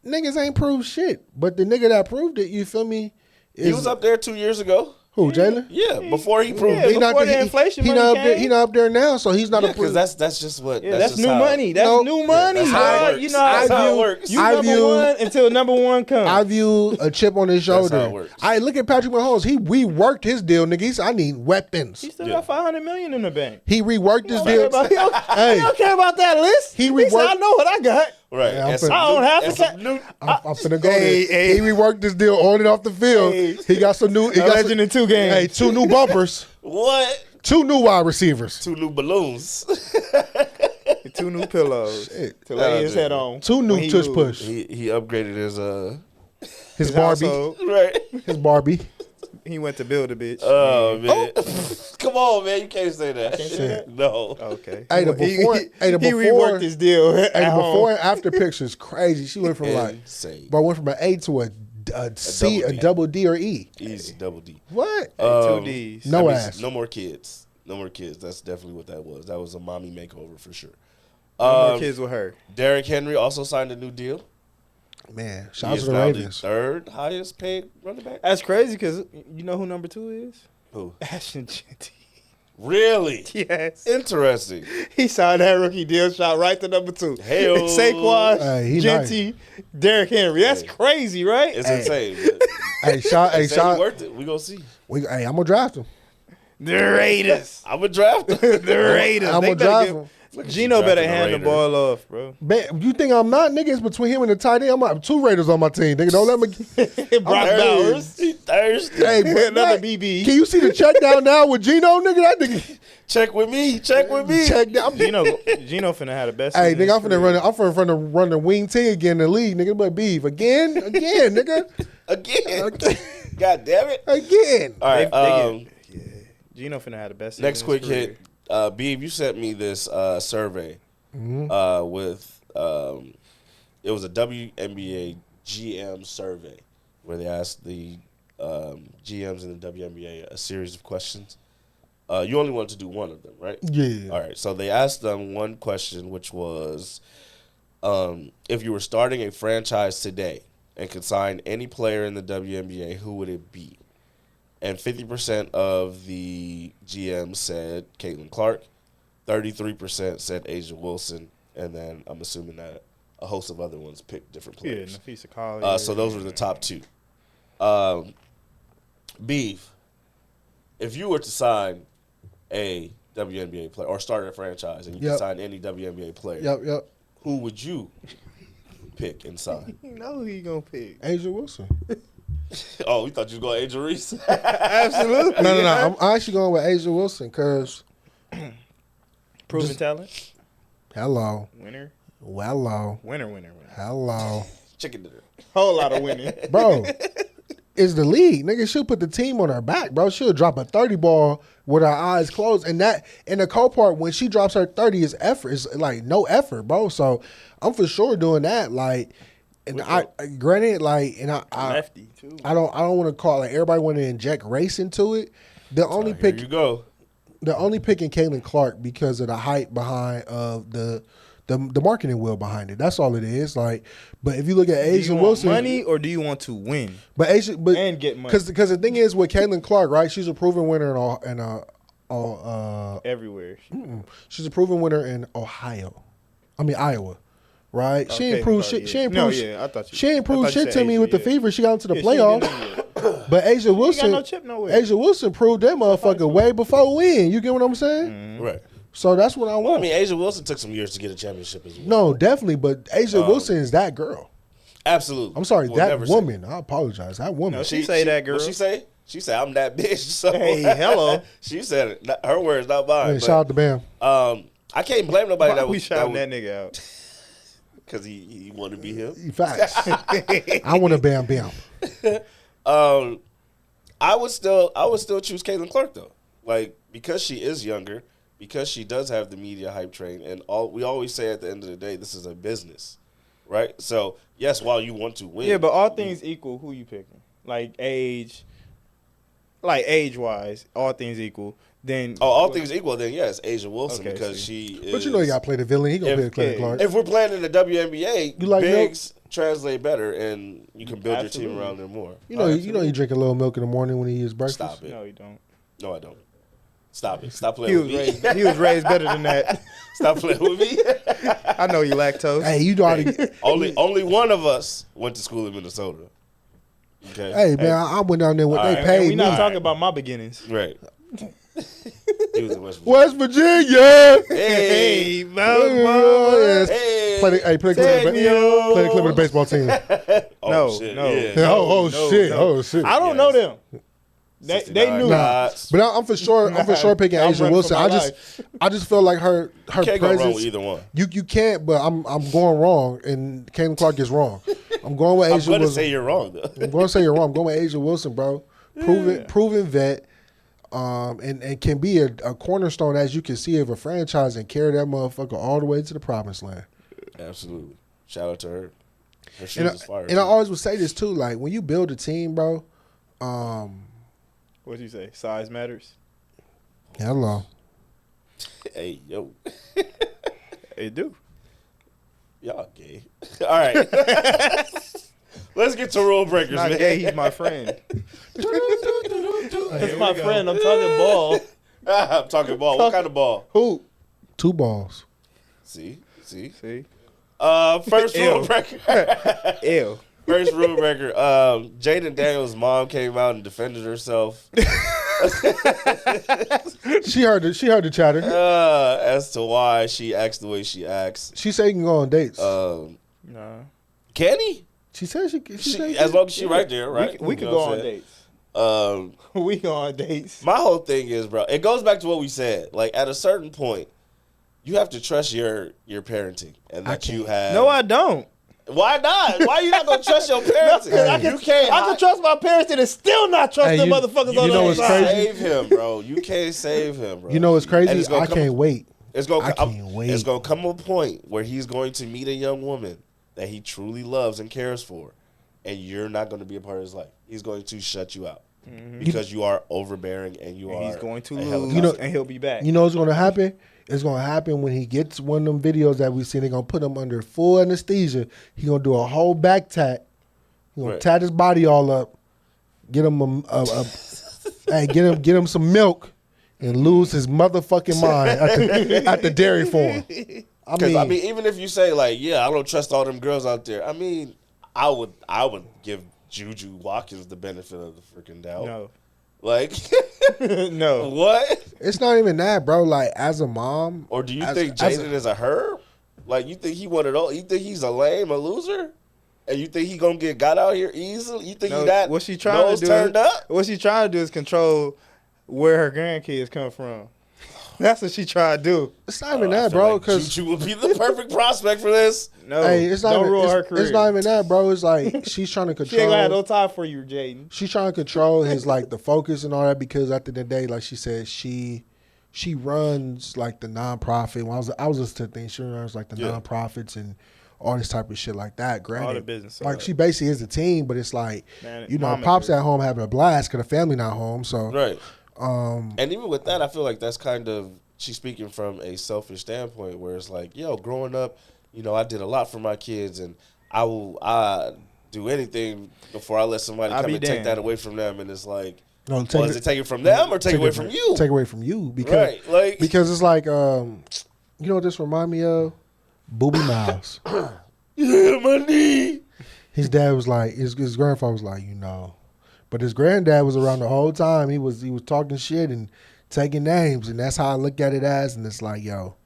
niggas ain't proved shit. But the nigga that proved it, you feel me? He was up there 2 years ago. Who, Jalen? Yeah, before he proved Yeah, it. before the inflation money not came. He not up there now, so he's not a Because that's just what. Yeah, that's just new how- money. That's Nope. new money. That's how it bro. works. You know That's how it works. You I number view- one until number one comes. I view a chip on his shoulder. That's how it works. I look at Patrick Mahomes. He reworked his deal, nigga. He said, I need weapons. He still got $500 million in the bank. He reworked his He deal. don't care about- Hey. he don't care about that list. He He said, reworked- I know what I got. Right. Yeah, I'm And some finna- I don't new- have and to some ca- new- I'm finna go Hey, there. hey. He reworked this deal on and off the field. Hey. He got some new. He A got legend in 2 games. Hey, 2 new bumpers. What? 2 new wide receivers. 2 new balloons. 2 new pillows Shit. to lay Nah, his dude. head on. 2 new when he tush lose. push. he upgraded his His Barbie. household. right. His Barbie. He went to build a bitch. Oh man. Come on, man. You can't say that. say that? No. Okay. Hey, the He- before. he, Hey, the he before. reworked his deal. Hey, at the home. before and after pictures crazy. She went from like, Insane. bro, went from an A to a C, double a D. double D or E. Easy double D. What? Hey, 2 Ds. No ass. No more kids. No more kids. That's definitely what that was. That was a mommy makeover for sure. No more kids with her. Derrick Henry also signed a new deal. Man, He shout out is to the now Ravens. the 3rd highest paid running back. That's crazy because you know who number 2 is? Who? Ashton Genty. Really? Yes. Interesting. He signed that rookie deal, shot right to number 2. Hell. Saquon, Hey, he Genty, Derrick Henry. That's crazy, right? It's insane. But Hey, shout, hey, they say he shout. worth it. We gonna see. Hey, I'm gonna draft him. The Raiders. I'm gonna draft him. The Raiders. I'm They gonna better draft give- him. Gino better drafting a hand the Raider. ball off, bro. Man, you think I'm not? Nigga, it's between him and the tight end. I'm have 2 Raiders on my team. Nigga, don't let me. Brock Bowers. Thirsty. Hey, bro, Another what? BB. Can you see the check down now with Gino, nigga? That nigga Check with me. Check with me. check down. Gino finna have the best. Hey, season in nigga, I'm his finna career. run the wing T again in the league, nigga. But beef again, nigga, Again. God damn it. again. All right. Gino finna have the best. Next season in quick his hit. Beeb, you sent me this survey with it was a WNBA GM survey where they asked the GMs in the WNBA a series of questions. You only wanted to do one of them, right? Yeah. All right. So they asked them one question, which was, if you were starting a franchise today and could sign any player in the WNBA, who would it be? And 50% of the GMs said Caitlin Clark, 33% said Asia Wilson, and then I'm assuming that a host of other ones picked different Yeah, players. Nafisa Collier. So those were the top 2. Beef, if you were to sign a WNBA player or start a franchise and you could Yep. sign any WNBA player, Yep. who would you pick and sign? You know who he gonna pick? Asia Wilson. Oh, we thought you was going Angel Reese. Absolutely. No. I'm actually going with Asia Wilson because Proven talent. hello, Winner. winner. Hello, Chicken dinner. Whole lot of winning. bro. Is the league, nigga. She'll put the team on her back, bro. She'll drop a 30 ball with her eyes closed, and the cold part when she drops her 30 is effort. It's like no effort, bro. So I'm for sure doing that. Like, and granted, like, and I Lefty too. I don't want to call like everybody want to inject race into it. The only Here pick, you go. the only picking Caitlin Clark because of the hype behind of the marketing wheel behind it. That's all it is. Like, but if you look at Do Asia you want Wilson, money or do you want to win and get money? because the thing is with Caitlin Clark, right? She's a proven winner Everywhere. she's a proven winner in Iowa. Right? She Okay, ain't proved sorry, shit. She yeah. ain't No, proved yeah, I thought you- she ain't I proved thought you shit said to me Asia, with the yeah. Fever. She got into the Yeah, she ain't playoffs. get none yet. But Asia She Wilson, got no chip nowhere. Asia Wilson proved that motherfucker way before win. You get what I'm saying? Right. So that's what I Well, I want. mean, Asia Wilson took some years to get a championship as well. No, definitely. But Asia Wilson is that girl. Absolutely. I'm sorry, We'll that never say- woman. I apologize. That woman. No, she say that, girl. What she say? She said, "I'm that bitch." So Hey, hello. she said it. Not, her words, not mine. Man, but, shout out to Bam. I can't blame nobody Why that we was shouting that nigga out? because he wanted to be him. Facts. I want to Bam Bam. I would still choose Caitlin Clark though, like because she is younger. because she does have the media hype train, and we always say at the end of the day, this is a business, right? So yes, while you want to win, Yeah, but all things equal, who you picking? Like age wise, all things equal. Then all things equal, then yes, Asia Wilson, because she is. But you know you got to play the villain. He going to play Clark. If we're playing in the WNBA, You like bigs translate better, and you can build your team around them more. You know you drink a little milk in the morning when he eats breakfast. Stop it. No, you don't. No, I don't. Stop it. Stop playing with me. He was raised better than that. Stop playing with me. I know you lactose. Hey, you know how to. Only one of us went to school in Minnesota. Okay. Hey man, I went down there when they paid We're me. not talking about my beginnings. Right. He was in West Virginia. West Virginia. Hey, Yes. Hey. Play the clip of the baseball team. Oh, No, shit. no. Yeah. Oh shit. I don't know them. They knew. Knots. But I'm for sure picking I'm Asia running Wilson. for my I just feel like her Can't go presence. wrong with either one. You can't, but I'm going wrong, and Caitlin Clark is wrong. I'm going with Asia I'm going to Wilson. say you're wrong, though. I'm going to say you're wrong. I'm going with Asia Wilson, bro. Proven vet, and can be a cornerstone, as you can see, of a franchise and carry that motherfucker all the way to the promised land. Absolutely. Shout out to her. Her shoes is fire. And I always would say this too, like when you build a team, bro. What'd you say? Size matters. Hello. Hey, yo. It do. Y'all gay. All right. Let's get to rule breakers, Not man. gay. He's my friend. That's my friend. I'm talking ball. I'm talking ball. What kind of ball? Who? 2 balls. See? See? First rule breaker. Ew. First rule breaker. Jaden Daniels' mom came out and defended herself. She heard the chatter. As to why she acts the way she acts. She said you can go on dates. Nah. Can he? She said she said As long as she right there, right? We could You know go what on I'm saying? dates. We go on dates. My whole thing is, bro, it goes back to what we said. Like, at a certain point, you have to trust your parenting and that you have. No, I don't. Why not? Why are you not gonna trust your parents? I can trust my parents and still not trust them motherfuckers on the know other what's side. crazy? Save him, bro. You can't save him, bro. You know what's crazy? And it's gonna I can't wait. It's gonna. I can't wait. It's gonna come a point where he's going to meet a young woman that he truly loves and cares for, and you're not going to be a part of his life. He's going to shut you out because you are overbearing and He's going to a hell of a lose, cop. and he'll be back. You know what's going to happen? It's going to happen when he gets one of them videos that we seen. They're going to put him under full anesthesia. He's going to do a whole back tat. He's going to tat his body all up. Get him get him some milk and lose his motherfucking mind at the dairy farm. I mean, even if you say like, yeah, I don't trust all them girls out there. I mean, I would give Juju Watkins the benefit of the freaking doubt. No. Like, No. what? it's not even that, bro. Like, as a mom. Or do you think Jaden is a herb? Like, you think he wanted all? You think he's a lame, a loser? And you think he gonna get got out here easily? You think he that what she trying to do? turned up? What she trying to do is control where her grandkids come from. That's what she trying to do. It's not even that, bro. Like Because Juju would be the perfect prospect for this. No, hey, it's not don't even, ruin her it's, career. it's not even that, bro. It's like she's trying to She ain't gonna have no control. time for you, Jaden. She's trying to control his like the focus and all that because at the end of the day, like she said, she runs like the nonprofit. When I was listening to things, she runs like the nonprofits and all this type of shit like that. Granted, All the business. like she basically is a team, but it's like Man, you know, mama Pop's did. at home having a blast because the family not home. So Right. And even with that, I feel like that's kind of, she's speaking from a selfish standpoint where it's like, yo, growing up, you know, I did a lot for my kids and I do anything before I let somebody come and take that away from them. And it's like, no, is it taking from them or take away from you? Take away from you because Right. Like, because it's like you know what this remind me of? Booby Miles. yeah, my knee. His dad was like, his grandfather was like, you know, but his granddad was around the whole time. He was talking shit and taking names, and that's how I look at it as. And it's like, yo,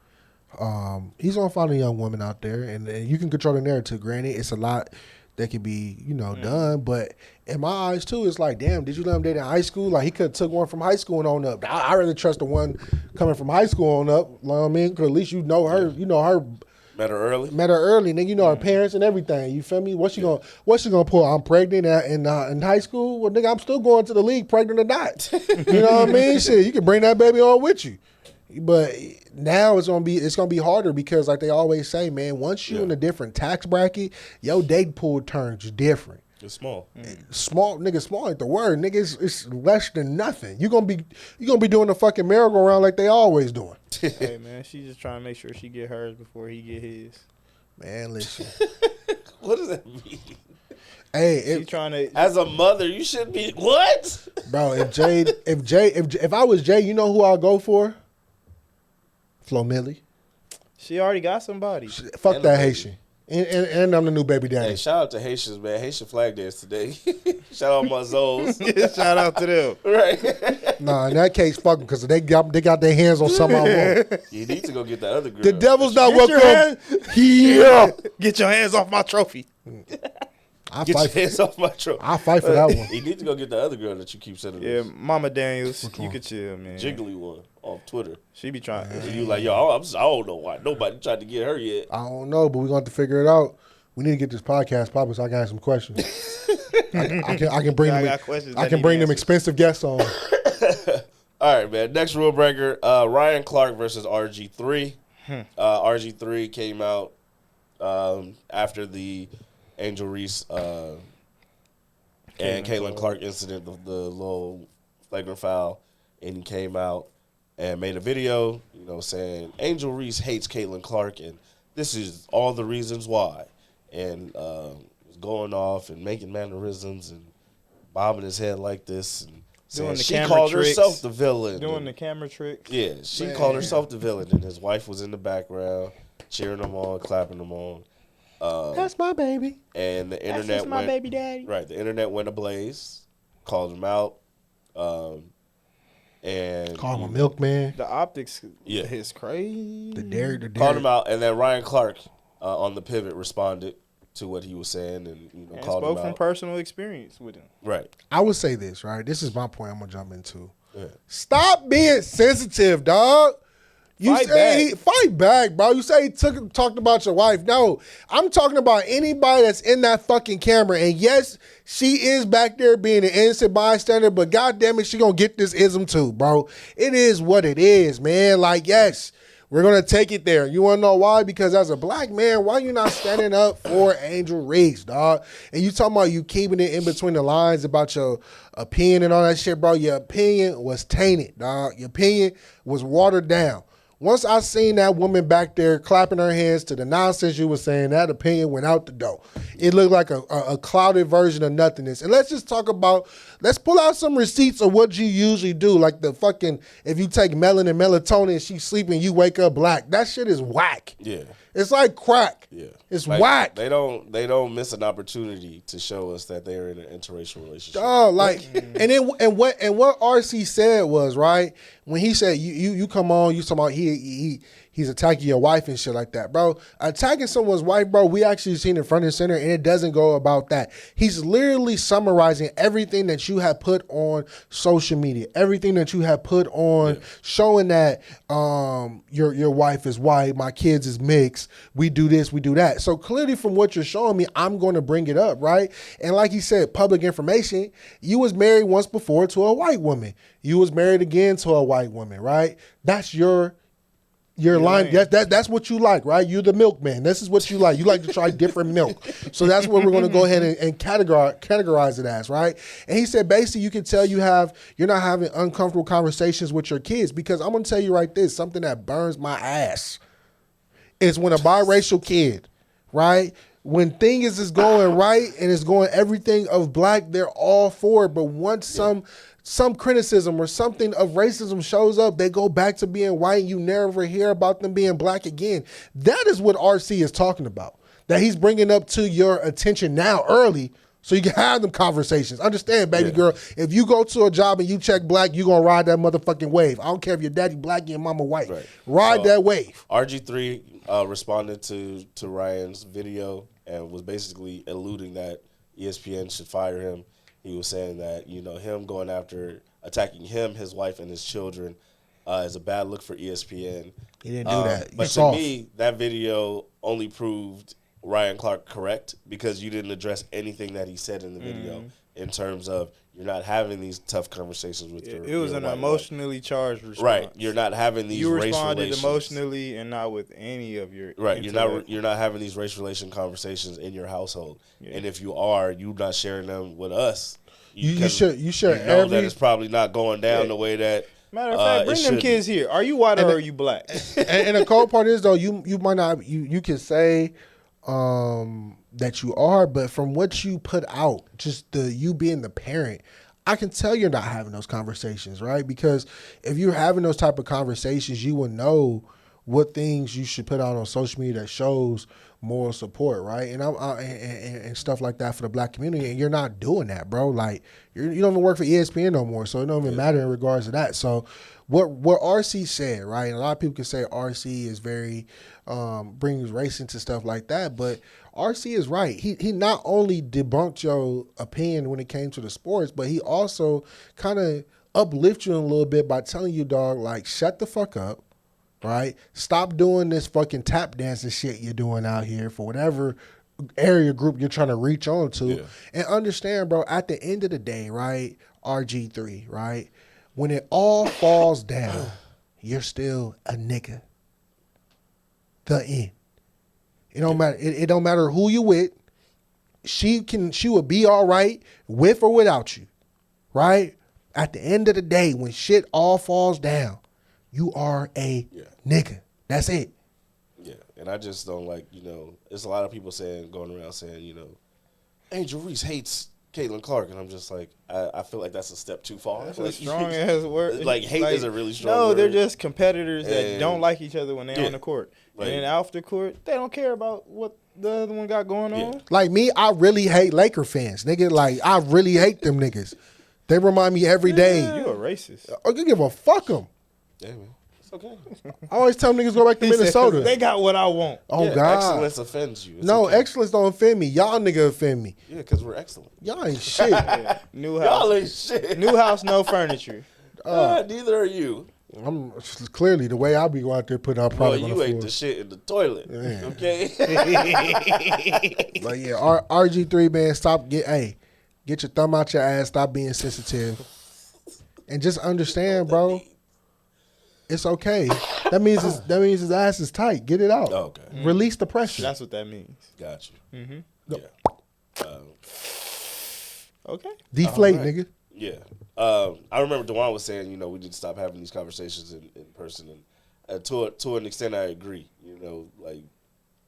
he's gonna find a young woman out there, and you can control the narrative. Granted, it's a lot that can be, you know, done, but in my eyes too, it's like, damn, did you let him date in high school? Like he could have took one from high school and on up. I rather trust the one coming from high school on up. You know what I mean? Because at least you know her. Met her early. Met her early, nigga. You know her parents and everything. You feel me? What's she gonna pull? I'm pregnant in high school. Well, nigga, I'm still going to the league, pregnant or not. You know what I mean? Shit, you can bring that baby on with you. But now it's gonna be harder because like they always say, man, once you in a different tax bracket, your date pool turns different. It's small. Small ain't the word, nigga. It's less than nothing. You gonna be doing the fucking merry-go-round like they always doing. Hey man, she's just trying to make sure she get hers before he get his. Man, listen. What does that mean? Hey, She's trying to. As a mother, you should be what? Bro, if I was Jay, you know who I'll go for? Flo Milli. She already got somebody. Fuck And that the Haitian. And I'm the new baby daddy. Hey, shout out to Haitians, man. Haitian flag dance today. Shout out my Zoes. Shout out to them. Right. Nah, in that case, fuck them because they got their hands on something I want. You need to go get that other girl. The devil's not Get your welcome here. Get your hands off my trophy. I Get your fight. hands off my throat. I fight for that one. You need to go get the other girl that you keep sending Yeah, us. Mama Daniels, you could chill, man. Jiggly one off Twitter. She be trying. And you like, yo, I don't know why nobody tried to get her yet. I don't know, but we're going to have to figure it out. We need to get this podcast popping so I can have some questions. I can bring I them. got questions I that can need bring them answers. expensive guests on. All right, man. Next rule breaker: Ryan Clark versus RG3. RG3 came out after the Angel Reese and Caitlin Clark incident, the little flagrant foul, and he came out and made a video, saying Angel Reese hates Caitlin Clark, and this is all the reasons why, and was going off and making mannerisms and bobbing his head like this, and saying the she camera called tricks, herself the villain. Doing the camera tricks. Yeah, she called herself the villain, and his wife was in the background cheering him on, clapping him on. That's my baby. And the internet my baby daddy. Right, the internet went ablaze, called him out, and Call him a milkman. The optics Yeah. is crazy. The dairy. called him out, and then Ryan Clark on the pivot responded to what he was saying, and And called him spoke from out. personal experience with him. Right. I would say this, right? This is my point I'm going to jump into. Yeah. Stop being sensitive, dog. You Fight say back. fight back, bro. You say he talked about your wife. No, I'm talking about anybody that's in that fucking camera. And yes, she is back there being an innocent bystander, but goddamn it, she gonna get this ism too, bro. It is what it is, man. Like, yes, we're gonna take it there. You wanna know why? Because as a black man, why you not standing up for Angel Reese, dog? And you talking about you keeping it in between the lines about your opinion and all that shit, bro. Your opinion was tainted, dog. Your opinion was watered down. Once I seen that woman back there clapping her hands to the nonsense you were saying, that opinion went out the door. It looked like a clouded version of nothingness. And let's let's pull out some receipts of what you usually do. Like the fucking, if you take melon and melatonin, she's sleeping, you wake up black. That shit is whack. Yeah. It's like crack. Yeah. It's Like, whack. They don't miss an opportunity to show us that they're in an interracial relationship. And what RC said was, right, when he said you come on, you talking about he's attacking your wife and shit like that, bro. Attacking someone's wife, bro, we actually seen it front and center, and it doesn't go about that. He's literally summarizing everything that you have put on social media, everything that you have put on, showing that your wife is white, my kids is mixed, we do this, we do that. So clearly from what you're showing me, I'm going to bring it up, right? And like he said, public information, you was married once before to a white woman. You was married again to a white woman, right? That's your line. That's what you like, right? You're the milkman. This is what you like. You like to try different milk. So that's what we're going to go ahead and categorize it as, right? And he said, basically, you can tell you're not having uncomfortable conversations with your kids, because I'm going to tell you right this, something that burns my ass is when a biracial kid, right? When things is going right and it's going everything of black, they're all for it. But once some criticism or something of racism shows up, they go back to being white, and you never hear about them being black again. That is what RC is talking about. That he's bringing up to your attention now early so you can have them conversations. Understand, baby girl, if you go to a job and you check black, you're going to ride that motherfucking wave. I don't care if your daddy black and your mama white. Right. Ride that wave. RG3 responded to Ryan's video and was basically alluding that ESPN should fire him. He was saying that, him going after attacking him, his wife, and his children is a bad look for ESPN. He didn't do that. But to me, that video only proved Ryan Clark correct, because you didn't address anything that he said in the video in terms of you're not having these tough conversations with your. It was your an white emotionally charged response. Right, you're not having these. You race responded relations. emotionally and not with any of your. Right, intellect. you're not having these race relation conversations in your household, Yeah. and if you are, you're not sharing them with us. You share know that it's probably not going down the way that. Matter of fact, bring them kids here. Are you white or are you black? and the cold part is though, you might not you can say that you are, but from what you put out, just you being the parent, I can tell you're not having those conversations, right? Because if you're having those type of conversations, you will know what things you should put out on social media that shows moral support, right? And and stuff like that for the black community. And you're not doing that, bro. Like you don't even work for ESPN no more, so it don't even matter in regards to that. So what RC said, right? And a lot of people can say RC is very brings race into stuff like that, but RC is right. He not only debunked your opinion when it came to the sports, but he also kind of uplift you a little bit by telling you, dog, like shut the fuck up. Right? Stop doing this fucking tap dancing shit you're doing out here for whatever area group you're trying to reach on to. Yeah. And understand, bro, at the end of the day, right, RG3, right, when it all falls down, you're still a nigga. The end. It don't matter. It don't matter who you with. She would be all right with or without you. Right? At the end of the day, when shit all falls down, you are a nigga. That's it. Yeah, and I just don't like, there's a lot of people going around saying, Angel Reese hates Caitlin Clark, and I'm just like, I feel like that's a step too far. That's a strong ass word. Like hate is a really strong word. No, they're just competitors that don't like each other when they're on the court. Right. And then after court, they don't care about what the other one got going on. Like me, I really hate Laker fans, nigga. Like I really hate them niggas. They remind me every day. You a racist. I can give a fuck them. Yeah, man. It's okay. I always tell niggas go back to Minnesota. They got what I want. Oh, God. Excellence offends you. Excellence don't offend me. Y'all nigga offend me. Yeah, because we're excellent. Y'all ain't shit. New house. Y'all ain't shit. New house, no furniture. Neither are you. I'm clearly the way I be going out there putting out product on the floor. You ate the shit in the toilet. Yeah. Okay? But yeah, RG3, man, stop. Get your thumb out your ass. Stop being sensitive. And just understand, bro. It's okay. That means his ass is tight. Get it out. Okay. Release the pressure. That's what that means. Got you. Mm-hmm. Yeah. Okay. Deflate, nigga. Yeah. I remember DeJuan was saying, we need to stop having these conversations in person, and to an extent, I agree.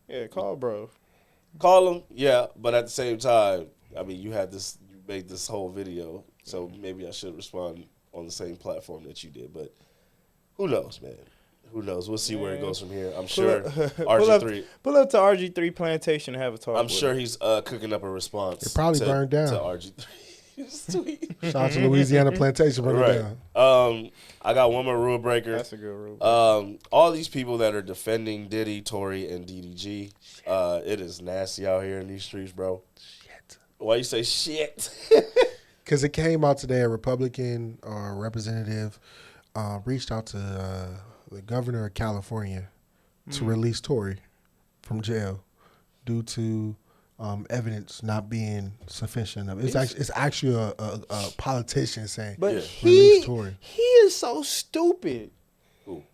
Yeah, call bro. Call him, yeah, but at the same time, I mean, you made this whole video, so maybe I should respond on the same platform that you did, but. Who knows, man? Who knows? We'll see where it goes from here. I'm sure RG3. Pull up to RG3 Plantation and have a talk. I'm sure he's cooking up a response. It probably burned down to RG3. Sweet. Shout out to Louisiana Plantation, burn it down. I got one more rule breaker. That's a good rule breaker. All these people that are defending Diddy, Tory, and DDG, it is nasty out here in these streets, bro. Shit. Why you say shit? Because it came out today. A Republican representative reached out to the governor of California to release Tory from jail due to evidence not being sufficient. It's actually a politician saying, but release Tory. He is so stupid. Who?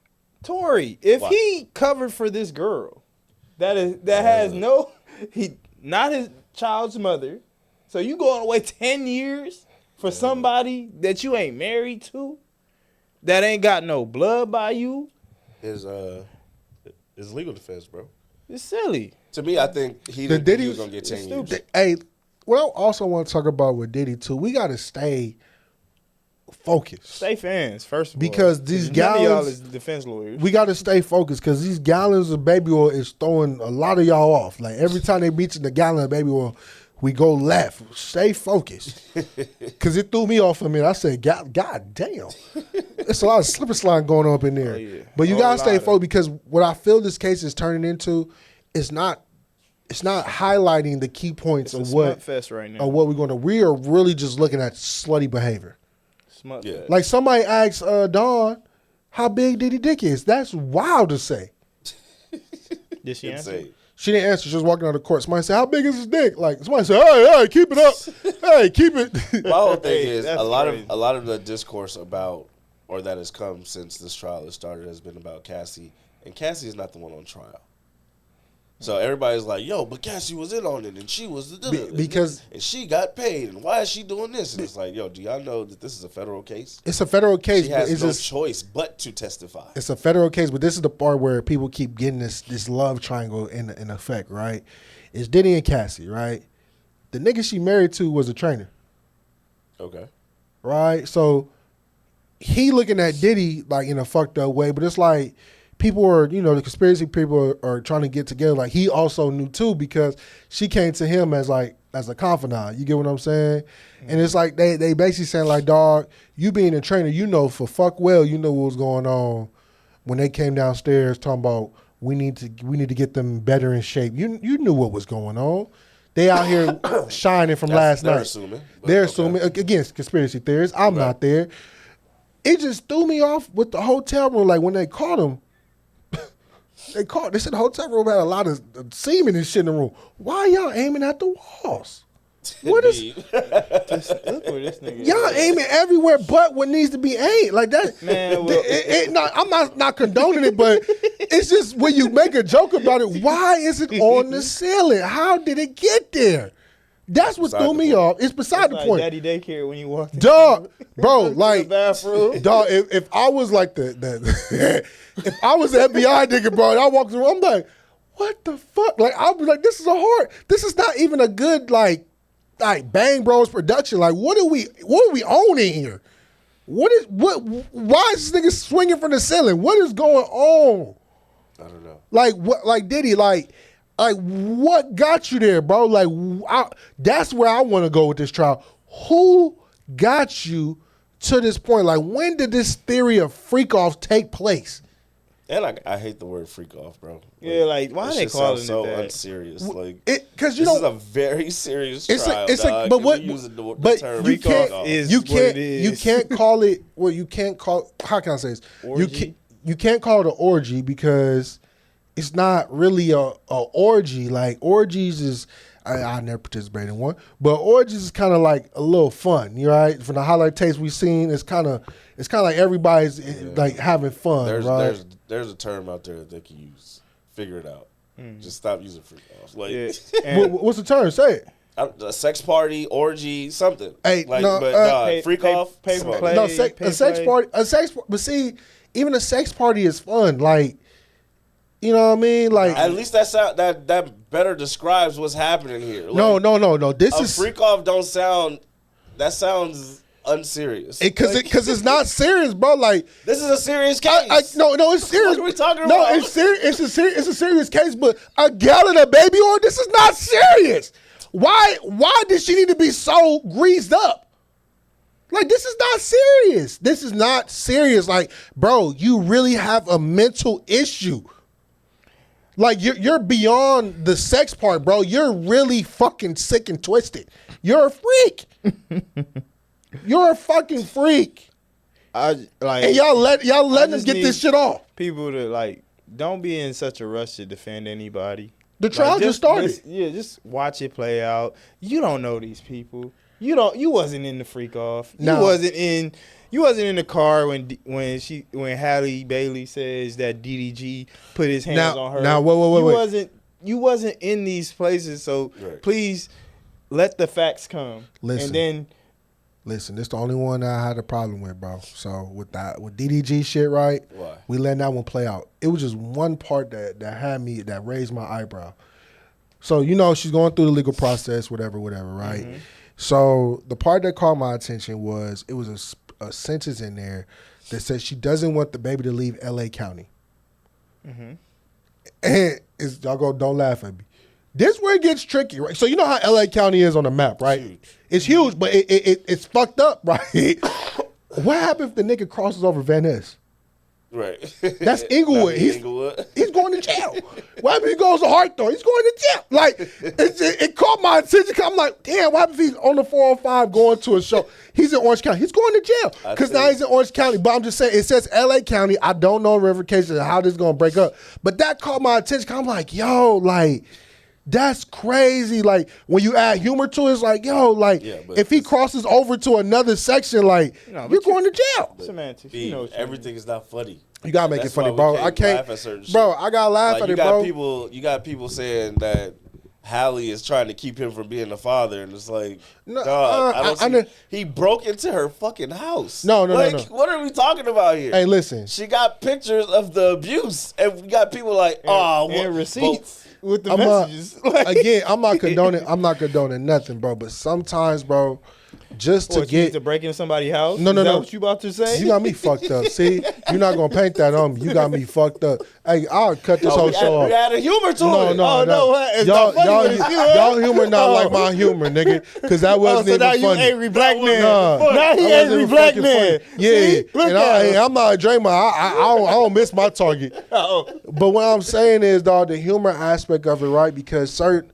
Tory. If he covered for this girl, that has not his child's mother, so you going away 10 years for somebody that you ain't married to? That ain't got no blood by you. His legal defense, bro. It's silly. To me, I think he was going to get 10 years. Hey, what I also want to talk about with Diddy, too, we got to stay focused. Stay fans, first of all. Because these gallons. None of y'all is defense lawyers. We got to stay focused because these gallons of baby oil is throwing a lot of y'all off. Like, every time they mention the gallon of baby oil, we go left. Stay focused. Because it threw me off a minute. I said, God damn. It's a lot of slip and slide going on up in there. Oh, yeah. But you got to stay focused because what I feel this case is turning into is not highlighting the key points of what fest right now. Of what we're going to. We are really just looking at slutty behavior. Smut fest. Like somebody asked Dawn how big Diddy dick is. That's wild to say. Did she answer? She didn't answer. She was walking out of court. Somebody said, "How big is his dick?" Like somebody said, "Hey, keep it up. Hey, keep it." My whole thing is That's a lot crazy. of the discourse about, or that has come since this trial has started, has been about Cassie, and Cassie is not the one on trial. So everybody's like, "Yo, but Cassie was in on it, and she was the because and she got paid, and why is she doing this?" And it's like, "Yo, do y'all know that this is a federal case? it's a federal case. She but has it's no just choice but to testify." it's a federal case. But this is the part where people keep getting this love triangle in effect, right? It's Diddy and Cassie, right? The nigga she married to was a trainer, Okay. right? So he looking at Diddy like in a fucked up way, but it's like people are, the conspiracy people are trying to get together. Like he also knew too because she came to him as a confidant. You get what I'm saying? Mm-hmm. And it's like they basically saying like, dog, you being a trainer, for fuck well, you know what was going on when they came downstairs talking about we need to get them better in shape. You knew what was going on. They out here shining from last night. They're assuming again, conspiracy theories. I'm not there. It just threw me off with the hotel room. Like when they caught him, they said the hotel room had a lot of semen and shit in the room. Why y'all aiming at the walls? What is Just look where this nigga y'all aiming everywhere but what needs to be aimed? Like that. Man, well, I'm not condoning it, but it's just when you make a joke about it, why is it on the ceiling? How did it get there? That's what threw me off. It's beside the like point. Daddy daycare when you walk in. Dog, bro, like bathroom. dog. If I was like if I was the FBI nigga, bro, and I walked through, I'm like, what the fuck? Like I'll be like, this is not even a good like Bang Bros production. Like what are we owning here? Why is this nigga swinging from the ceiling? What is going on? I don't know. Like what? Like Diddy? Like what got you there, bro? Like that's where I want to go with this trial. Who got you to this point? Like when did this theory of freak off take place? And I hate the word freak off, bro. Yeah, like why are they calling it so that? unserious? Like Because this is a very serious trial. Dog. But what? Using the But term you freak can't. off. You can't. You can't call it. Well, you can't call. How can I say this? Orgy? You can't call it an orgy because it's not really a orgy. Like orgies is. I never participated in one, but orgies is kind of like a little fun, you right? From the highlight tapes we've seen, it's kind of like everybody's like having fun, right? There's a term out there that they can use. Figure it out. Just stop using freak off. Like, What's the term? Say it. A sex party, orgy, something. Hey, like, no, but freak off. pay come on. play. No, a sex party. But see, even a sex party is fun. Like, you know what I mean? Like, At least that better describes what's happening here. Like, no. This a is freak off. That sounds unserious. because it's not serious, bro. Like, This is a serious case. no, it's serious. What are we talking No, about? it's serious. It's a serious case. But a gallon of baby oil. This is not serious. Why did she need to be so greased up? Like, this is not serious. This is not serious. Like, bro, you really have a mental issue. Like, you're beyond the sex part, bro. You're really fucking sick and twisted. You're a freak. You're a fucking freak. And y'all letting them get this shit off. People to like don't be in such a rush to defend anybody. The trial just started. Just watch it play out. You don't know these people. You wasn't in the freak off. No. You wasn't in the car when Halle Bailey says that DDG put his hands on her. Now, wait. You wasn't in these places, so please let the facts come. Listen. And then Listen, this is the only one that I had a problem with, bro. So with DDG shit, right? Why? We letting that one play out. It was just one part that raised my eyebrow. So, she's going through the legal process, whatever, right? Mm-hmm. So the part that caught my attention was it was a sentence in there that says she doesn't want the baby to leave L.A. County. Mm-hmm. And don't laugh at me. This is where it gets tricky, right? So you know how L.A. County is on the map, right? Huge. It's huge, but it's fucked up, right? What happens if the nigga crosses over Van Ness? Right. That's Inglewood. He's Inglewood. he's going to jail. What happened if he goes to Hawthorne? He's going to jail. Like, it caught my attention. I'm like, damn, what happened if he's on the 405 going to a show? He's in Orange County. He's going to jail because now he's in Orange County. But I'm just saying, it says L.A. County. I don't know ramifications of how this is going to break up. But that caught my attention. I'm like, yo, like, that's crazy. Like, when you add humor to it, it's like, yo, like, if he crosses over to another section, like, you're going to jail. Semantics. Everything is not funny. You gotta make it funny, bro. I can't laugh at certain shit. Bro, I gotta laugh at it, bro. You got people saying that Hallie is trying to keep him from being the father, and it's like, dog, he broke into her fucking house. No. What are we talking about here? Hey, listen. She got pictures of the abuse, and we got people like, and receipts with the messages. Again, I'm not condoning nothing, bro. But sometimes, bro, just to get to break into somebody's house. No. What you about to say? You got me fucked up. See, you're not gonna paint that on me. You got me fucked up. Hey, I'll cut this whole show off. We had a humor to it. Y'all humor not like my humor, nigga. Because that wasn't even funny. So now you angry black man. Now he angry black man. Yeah, and I'm not a Draymond. I don't miss my target. But what I'm saying is, dog, the humor aspect of it, right? Because certain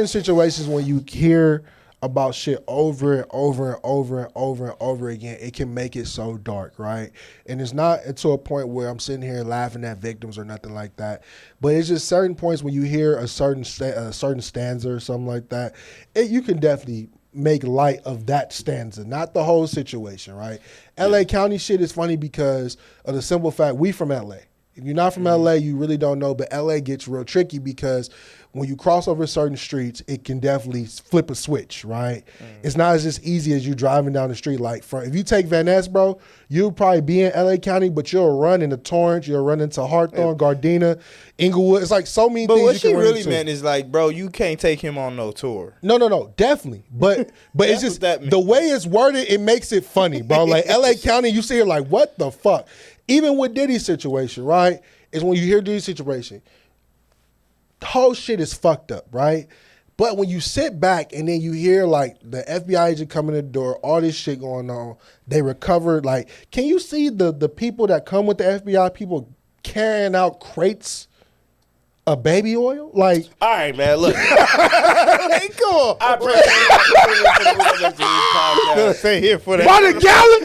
situations when you hear about shit over and over and over and over and over again, it can make it so dark, right? And it's not to a point where I'm sitting here laughing at victims or nothing like that, but it's just certain points when you hear a certain stanza or something like that, you can definitely make light of that stanza, not the whole situation, right? LA County shit is funny because of the simple fact we from LA. If you're not from LA, you really don't know, but LA gets real tricky because when you cross over certain streets, it can definitely flip a switch, right? It's not as just easy as you driving down the street. Like, if you take Van Ness, bro, you'll probably be in LA County, but you'll run into Torrance, you'll run into Hawthorne, Gardena, Inglewood. It's like so many things you can run into. But what she really meant is like, bro, you can't take him on no tour. No, definitely. But it's just the way it's worded, it makes it funny, bro. Like LA County, you see it like, what the fuck? Even with Diddy's situation, right, is when you hear Diddy's situation, the whole shit is fucked up, right? But when you sit back and then you hear like the FBI agent coming to the door, all this shit going on, they recovered. Like, can you see the people that come with the FBI people carrying out crates of baby oil? Like, all right, man, look. Hey, cool. I appreciate Stay here for that. By the gallon,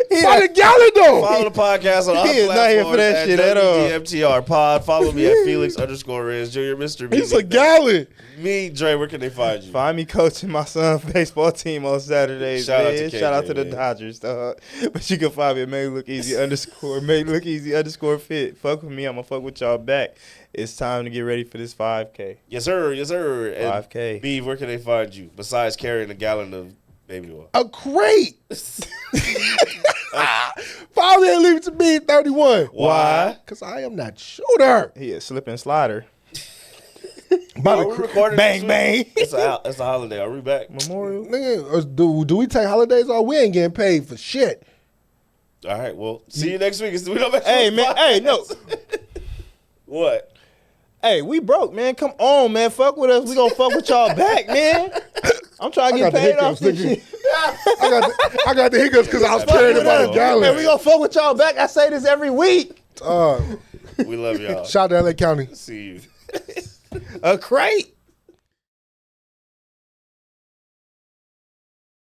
though. Follow the podcast on all He is not here for that shit at all. Wdmtr pod. Follow me at Felix_Riz Jr. Mr. B. He's a gallon. Me, Dre, where can they find you? Find me coaching my son's baseball team on Saturdays. Shout out to KJ, Shout out to the Dodgers, dog. But you can find me at @MadeLookEasy_fit. Fuck with me, I'm gonna fuck with y'all back. It's time to get ready for this 5K. Yes, sir. Yes, sir. And 5K. B, where can they find you besides carrying a gallon of baby oil? A crate. Finally, leave it to me 31. Why? Because I am not shooter. He a slip and slider. Are we recording bang, bang. It's a holiday. Are we back? Memorial. Nigga, do we take holidays off? We ain't getting paid for shit. All right. Well, see you next week. Hey, man. Hey, no. What? Hey, we broke, man. Come on, man. Fuck with us. We gonna fuck with y'all back, man. I'm trying to get paid off this shit. I got the hiccups because I was carrying about a gallon. Man, we gonna fuck with y'all back. I say this every week. We love y'all. Shout out to LA County. See you. A crate.